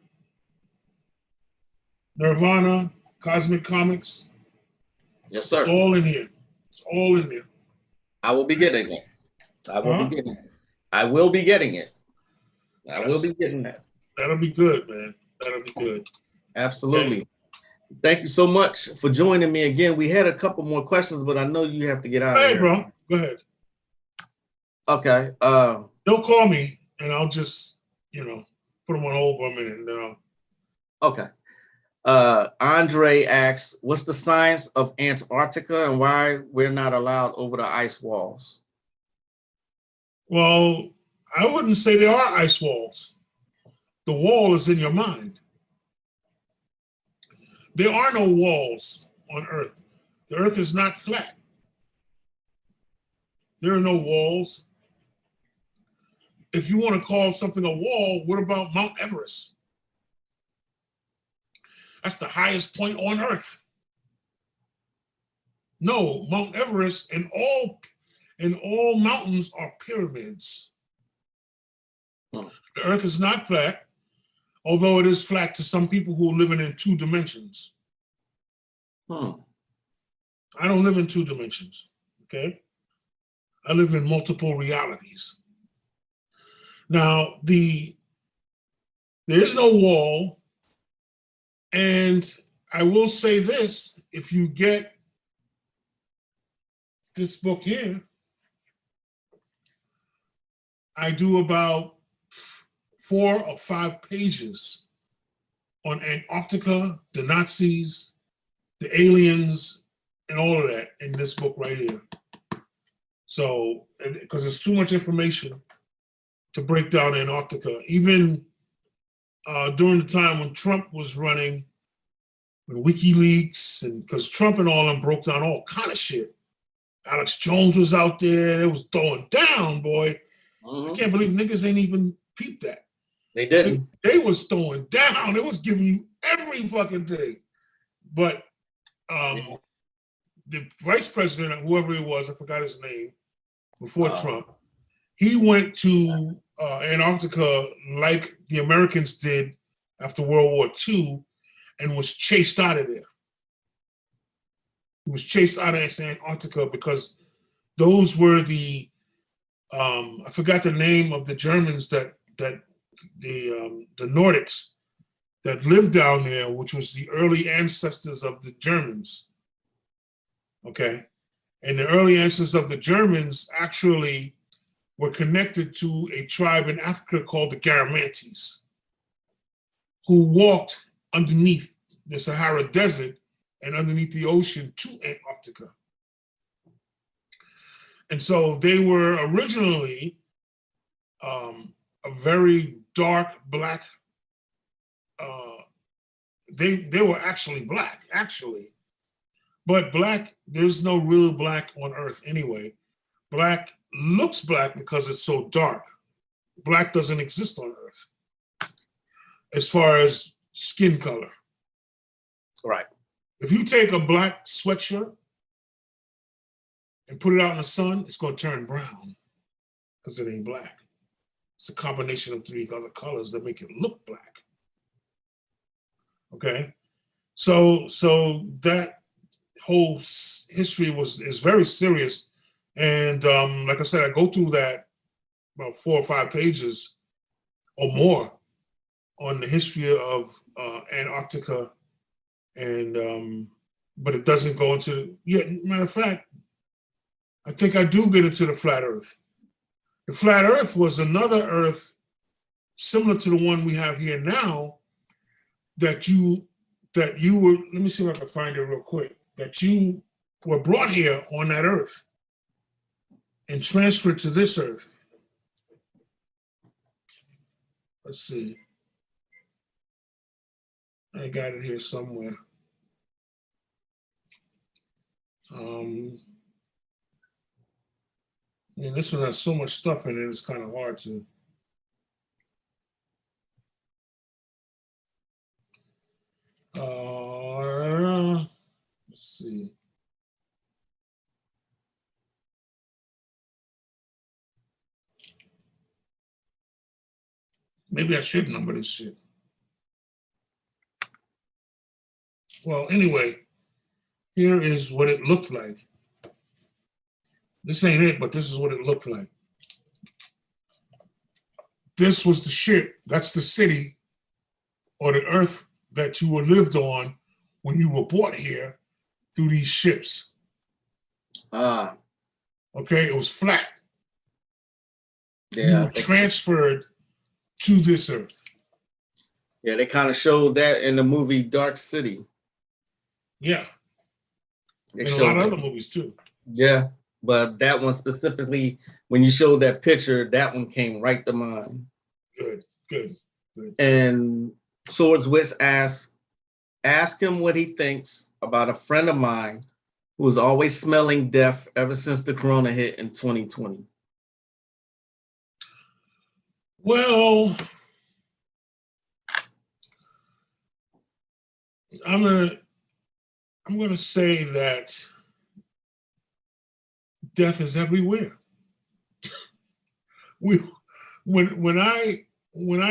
Nirvana, Cosmic Comics. Yes, sir. It's all in here. It's all in there. I will be getting it. I will be getting it. I will be getting it. I will be getting that. That'll be good, man. That'll be good. Absolutely. Okay. Thank you so much for joining me again. We had a couple more questions, but I know you have to get out of here. Hey, bro. Go ahead. Okay. Don't call me, and I'll just, put them on hold for a minute, and then I'll... Okay. Andre asks, what's the science of Antarctica and why we're not allowed over the ice walls? Well, I wouldn't say there are ice walls. The wall is in your mind. There are no walls on Earth. The Earth is not flat. There are no walls. If you want to call something a wall, what about Mount Everest? That's the highest point on Earth. No, Mount Everest and all mountains are pyramids. The Earth is not flat, although it is flat to some people who are living in 2 dimensions. I don't live in 2 dimensions, okay? I live in multiple realities. Now, there is no wall, and I will say this, if you get this book here, I do about 4 or 5 pages on Antarctica, the Nazis, the aliens, and all of that in this book right here. So, because there's too much information to break down Antarctica. Even during the time when Trump was running, when WikiLeaks, and because Trump and all them broke down all kind of shit. Alex Jones was out there. It was throwing down, boy. I can't believe niggas ain't even peeped that. They didn't. They was throwing down. It was giving you every fucking thing. But the vice president, whoever it was, I forgot his name, before Trump, he went to Antarctica like the Americans did after World War II and was chased out of there. He was chased out of Antarctica because those were the, I forgot the name of the Germans that the Nordics that lived down there, which was the early ancestors of the Germans. Okay. And the early ancestors of the Germans actually were connected to a tribe in Africa called the Garamantes, who walked underneath the Sahara Desert and underneath the ocean to Antarctica. And so they were originally a very dark black, they were actually black, actually. But black, there's no real black on Earth anyway. Black looks black because it's so dark. Black doesn't exist on Earth as far as skin color. Right. If you take a black sweatshirt and put it out in the sun, it's going to turn brown because it ain't black. It's a combination of 3 other colors that make it look black. Okay, so that whole history is very serious, and like I said, I go through that about 4 or 5 pages or more on the history of Antarctica, and but it doesn't go into. Yeah, matter of fact, I think I do get into the flat Earth. The flat Earth was another Earth similar to the one we have here now. That you were, let me see if I can find it real quick, that you were brought here on that Earth and transferred to this Earth. Let's see. I got it here somewhere. And this one has so much stuff in it, it's kind of hard to. Let's see. Maybe I should number this shit. Well, anyway, here is what it looked like. This ain't it, but this is what it looked like. This was the ship. That's the city or the Earth that you were lived on when you were brought here through these ships. Okay, it was flat. Yeah, you were transferred to this Earth. Yeah, they kind of showed that in the movie Dark City. Yeah. And a lot of other movies too. Yeah, but that one specifically, when you showed that picture, that one came right to mind. Good. And Swords Witch ask him what he thinks about a friend of mine who was always smelling death ever since the corona hit in 2020. Well, I'm gonna say that death is everywhere. When I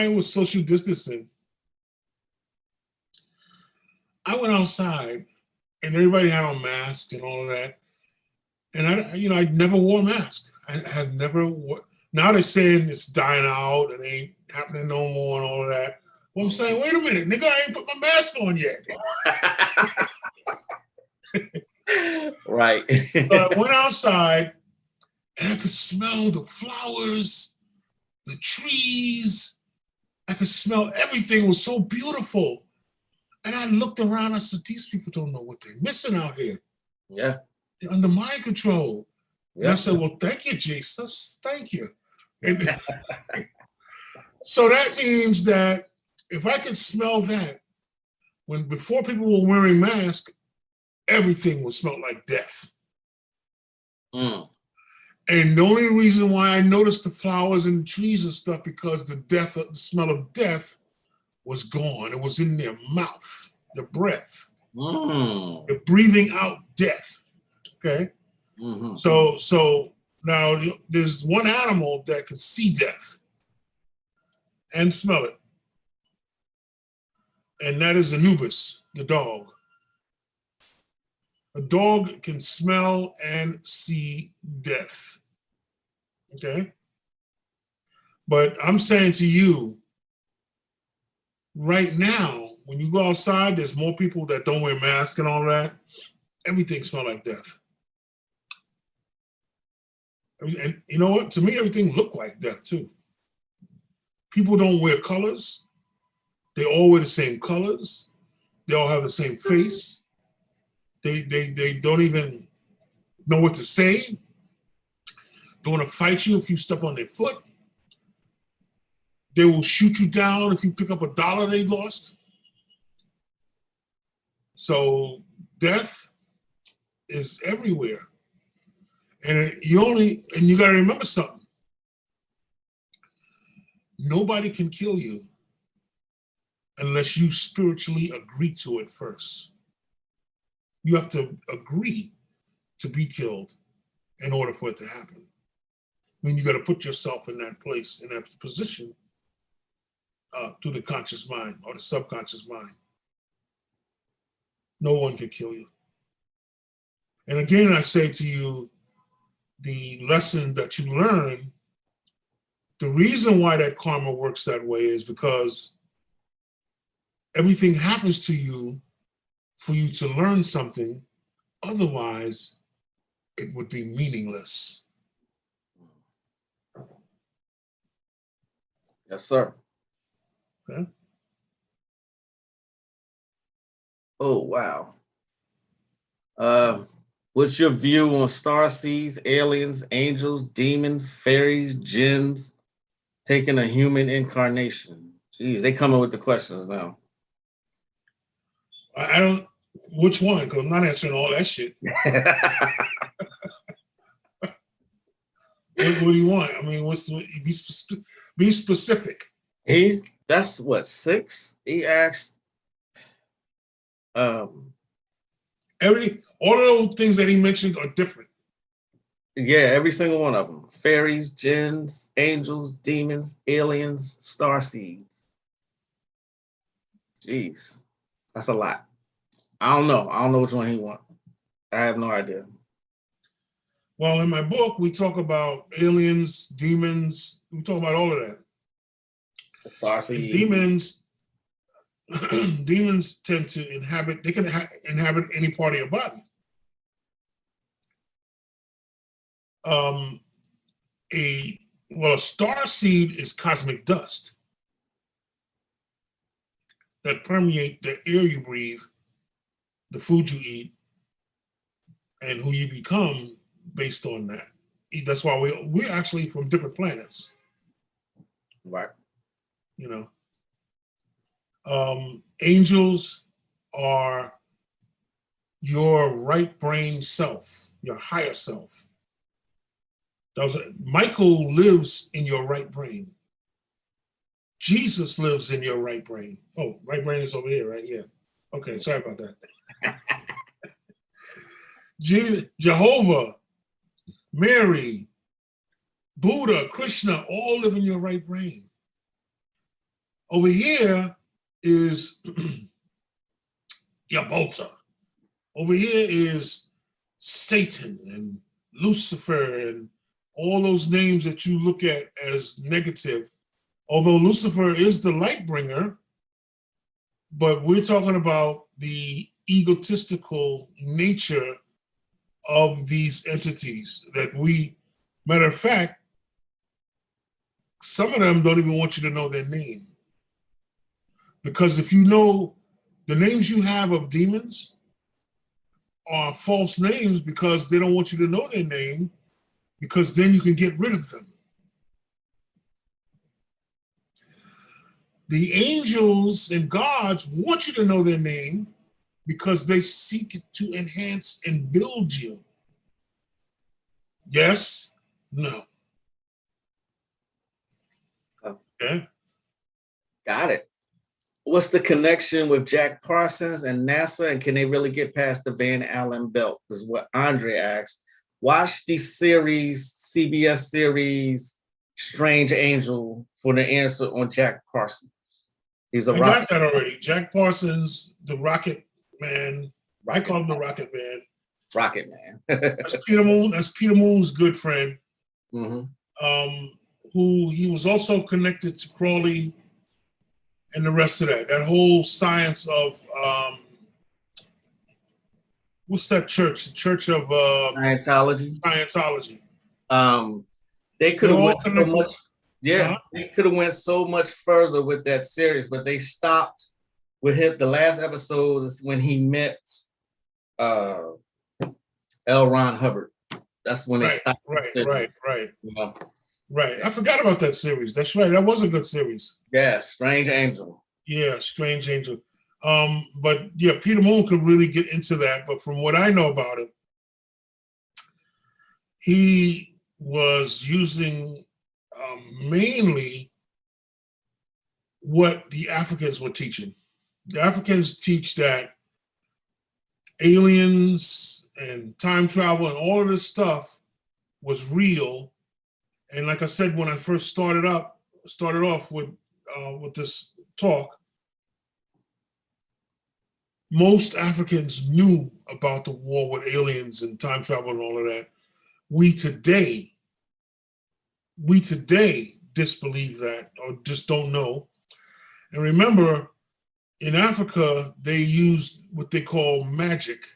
was social distancing, I went outside and everybody had on masks and all of that. And I never wore a mask. I have never wore. Now they're saying it's dying out and ain't happening no more and all of that. Well, I'm saying, wait a minute, nigga, I ain't put my mask on yet. Right. So I went outside and I could smell the flowers, the trees. I could smell everything. It was so beautiful. And I looked around, I said, these people don't know what they're missing out here. Yeah. They're under mind control. Yeah. And I said, well, thank you, Jesus. Thank you. And so that means that if I could smell that, when before people were wearing masks, everything would smell like death. Mm. And the only reason why I noticed the flowers and the trees and stuff, because the smell of death was gone. It was in their mouth, the breath. Mm. The breathing out death. Okay. Mm-hmm. So now there's one animal that can see death and smell it. And that is Anubis, the dog. A dog can smell and see death. Okay? But I'm saying to you, right now, when you go outside, there's more people that don't wear masks and all that. Everything smells like death. And you know what? To me, everything looked like death too. People don't wear colors. They all wear the same colors. They all have the same face. They don't even know what to say. They want to fight you if you step on their foot. They will shoot you down if you pick up $1 they lost. So death is everywhere. And you got to remember something. Nobody can kill you unless you spiritually agree to it first. You have to agree to be killed in order for it to happen. I mean, you got to put yourself in that place, in that position, through the conscious mind or the subconscious mind. No one can kill you. And again, I say to you, the lesson that you learn, the reason why that karma works that way is because everything happens to you for you to learn something. Otherwise, it would be meaningless. Yes, sir. Okay? Oh, wow. What's your view on star seeds, aliens, angels, demons, fairies, jinns taking a human incarnation? Jeez, they coming with the questions now. I don't, which one? Because I'm not answering all that shit. What do you want? I mean, be specific. That's what, 6? He asked. All of those things that he mentioned are different. Yeah, every single one of them. Fairies, jinns, angels, demons, aliens, star seeds. Jeez, that's a lot. I don't know which one he wants. I have no idea. Well, in my book, we talk about aliens, demons. We talk about all of that. Star seeds. Demons tend to inhabit. They can inhabit any part of your body. A star seed is cosmic dust that permeate the air you breathe, the food you eat, and who you become based on that. That's why we're actually from different planets. Right. You know, angels are your right brain self, your higher self. Michael lives in your right brain. Jesus lives in your right brain. Oh, right brain is over here, right? Yeah. Okay, sorry about that. Jehovah, Mary, Buddha, Krishna, all live in your right brain. Over here is Yabolta. Over here is Satan and Lucifer and all those names that you look at as negative. Although Lucifer is the light bringer, but we're talking about the egotistical nature of these entities that matter of fact, some of them don't even want you to know their name. Because if you know The names you have of demons are false names because they don't want you to know their name, because then you can get rid of them. The angels and gods want you to know their name because they seek to enhance and build you. Yes? No. Okay. Got it. What's the connection with Jack Parsons and NASA, and can they really get past the Van Allen belt? Is what Andre asked. Watch the series, CBS series, Strange Angel, for the answer on Jack Parsons. He's a I got that already. Jack Parsons, the Rocket Man. I call him the Rocket Man. Rocket Man. That's Peter Moon. That's Peter Moon's good friend. Mm-hmm. Who he was also connected to Crowley and the rest of that. That whole science of what's that church? The Church of Scientology. Scientology. They could have went so much. Yeah, huh? They could have went so much further with that series, but they stopped with him. The last episode is when he met L. Ron Hubbard. That's when they stopped. Right. You know? Right. I forgot about that series. That's right. That was a good series. Yeah, Strange Angel. Yeah, Strange Angel. But yeah, Peter Moon could really get into that. But from what I know about it, he was using mainly what the Africans were teaching. The Africans teach that aliens and time travel and all of this stuff was real. And like I said, when I first started off with this talk, most Africans knew about the war with aliens and time travel and all of that. We today disbelieve that or just don't know. And remember, in Africa, they used what they call magic.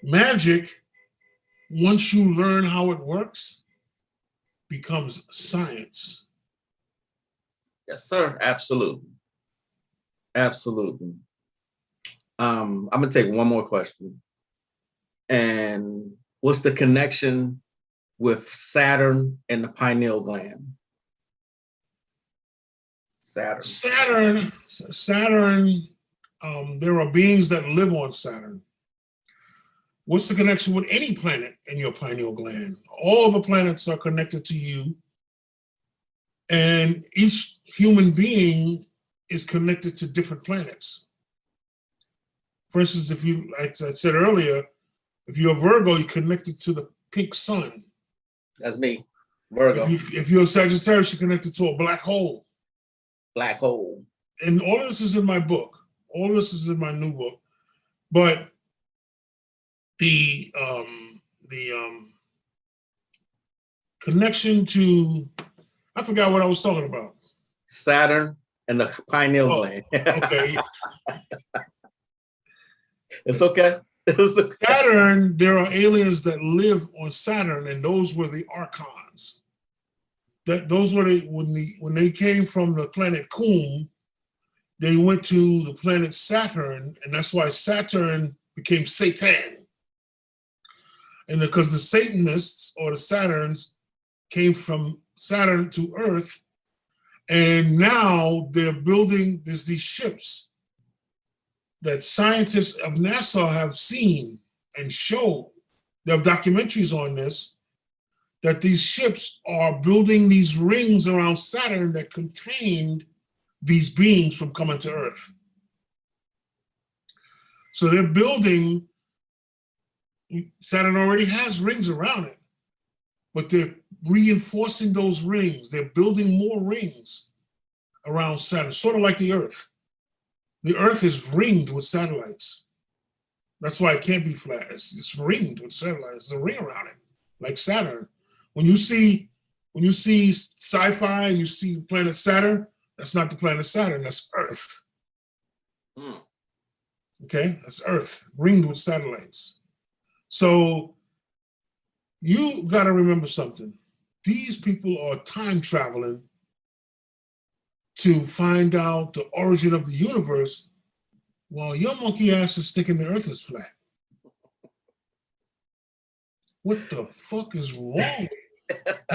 Magic, once you learn how it works, becomes science. Yes, sir. Absolutely. Absolutely. I'm gonna take one more question. And what's the connection with Saturn and the pineal gland? Saturn. There are beings that live on Saturn. What's the connection with any planet in your pineal gland? All the planets are connected to you, and each human being is connected to different planets. For instance, if you, like I said earlier, if you're a Virgo, you're connected to the pink sun. That's me, Virgo. If you're a Sagittarius, you're connected to a black hole. Black hole. And all of this is in my book. All of this is in my new book. But the connection to, I forgot what I was talking about. Saturn and the pineal gland. Okay. It's okay. It's okay. Saturn, there are aliens that live on Saturn, and those were the archons. Those were when they came from the planet Kum, they went to the planet Saturn, and that's why Saturn became Satan. And because the Satanists or the Saturns came from Saturn to Earth, and now they're building, there's these ships that scientists of NASA have seen and showed. They have documentaries on this, that these ships are building these rings around Saturn that contained these beings from coming to Earth. So they're building, Saturn already has rings around it, but they're reinforcing those rings. They're building more rings around Saturn, sort of like the Earth. The Earth is ringed with satellites. That's why it can't be flat. It's ringed with satellites. There's a ring around it, like Saturn. When you see sci-fi and you see planet Saturn, that's not the planet Saturn, that's Earth. Okay, that's Earth, ringed with satellites. So you gotta remember something. These people are time traveling to find out the origin of the universe, while your monkey ass is thinking the earth is flat. What the fuck is wrong?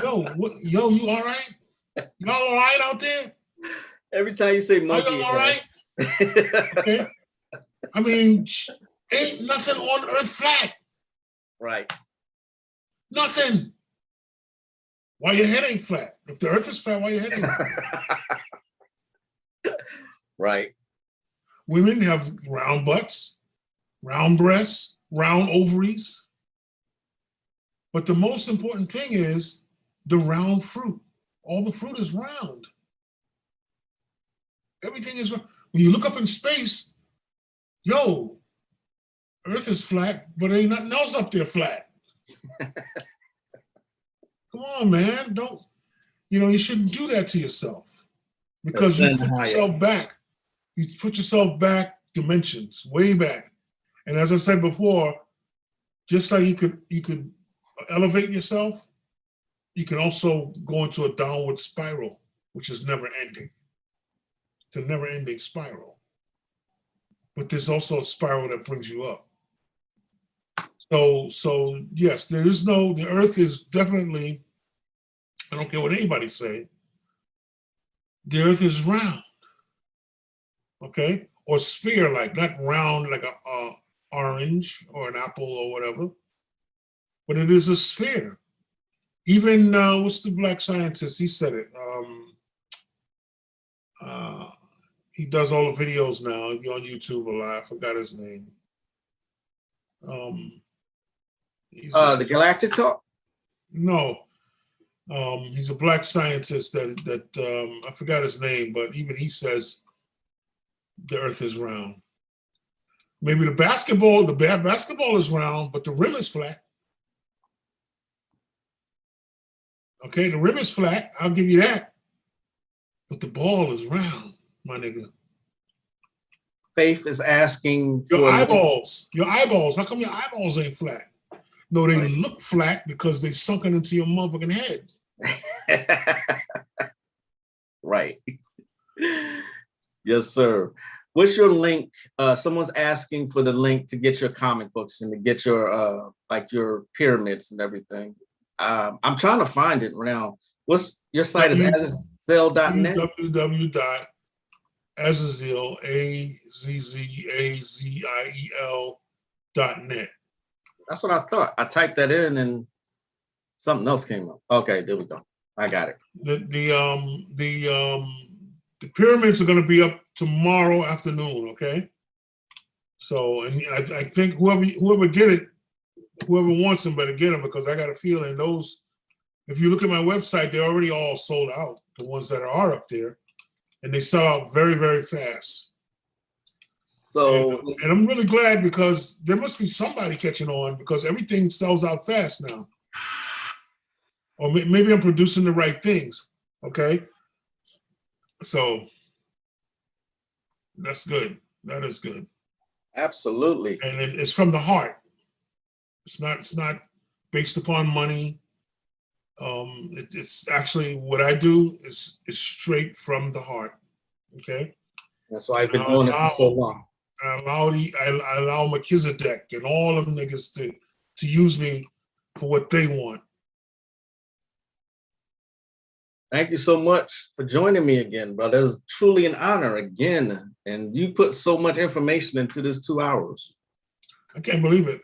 Yo, you all right? Y'all all right out there? Every time you say monkey, are y'all all right? Okay. I mean, ain't nothing on earth flat. Right. Nothing. Why your head ain't flat? If the earth is flat, why your head ain't flat? Right. Women have round butts, round breasts, round ovaries. But the most important thing is the round fruit. All the fruit is round. Everything is round. When you look up in space, yo, Earth is flat, but ain't nothing else up there flat. Come on, man. Don't, you shouldn't do that to yourself. Because you put yourself back. You put yourself back dimensions, way back. And as I said before, just like you could elevate yourself, you can also go into a downward spiral, which is never ending. It's a never ending spiral. But there's also a spiral that brings you up. So yes, the earth is definitely, I don't care what anybody say, the earth is round, okay? Or sphere-like, not round like a orange or an apple or whatever, but it is a sphere. Even, what's the black scientist? He said it. He does all the videos now on YouTube a lot. I forgot his name. The Galactic Talk? No. He's a black scientist that I forgot his name, but even he says the earth is round. Maybe the basketball is round, but the rim is flat. Okay, the rim is flat, I'll give you that. But the ball is round, my nigga. Faith is asking for your eyeballs, how come your eyeballs ain't flat? No, they look flat because they sunken into your motherfucking head. Right. Yes, sir. What's your link? Someone's asking for the link to get your comic books and to get your your pyramids and everything. I'm trying to find it now. What's your site? Is Azzaziel.net? www.Azzaziel, AZZAZIEL.net. That's what I thought. I typed that in and something else came up. Okay, there we go. I got it. The pyramids are going to be up tomorrow afternoon. Okay. So, and I think whoever get it, whoever wants them better get them, because I got a feeling those, if you look at my website, they're already all sold out, the ones that are up there, and they sell out very, very fast. So, and I'm really glad, because there must be somebody catching on, because everything sells out fast now. Or maybe I'm producing the right things, okay? So that's good. That is good. Absolutely. And it's from the heart. It's not based upon money. It's actually, what I do is straight from the heart. Okay. That's why I've been doing it for so long. I allow Melchizedek and all of them niggas to use me for what they want. Thank you so much for joining me again, brother. It was truly an honor again. And you put so much information into this 2 hours. I can't believe it.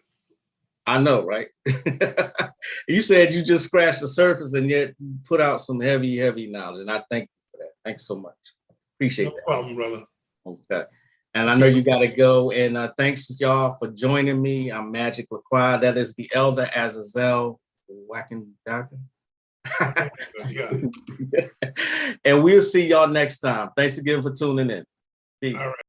I know, right? You said you just scratched the surface and yet you put out some heavy, heavy knowledge. And I thank you for that. Thanks so much. Appreciate that. No problem, brother. Okay. And I know you got to go. And thanks y'all for joining me. I'm Magick Croix. That is the Elder Azzaziel Bey-The. Yeah. And we'll see y'all next time. Thanks again for tuning in. Peace. All right.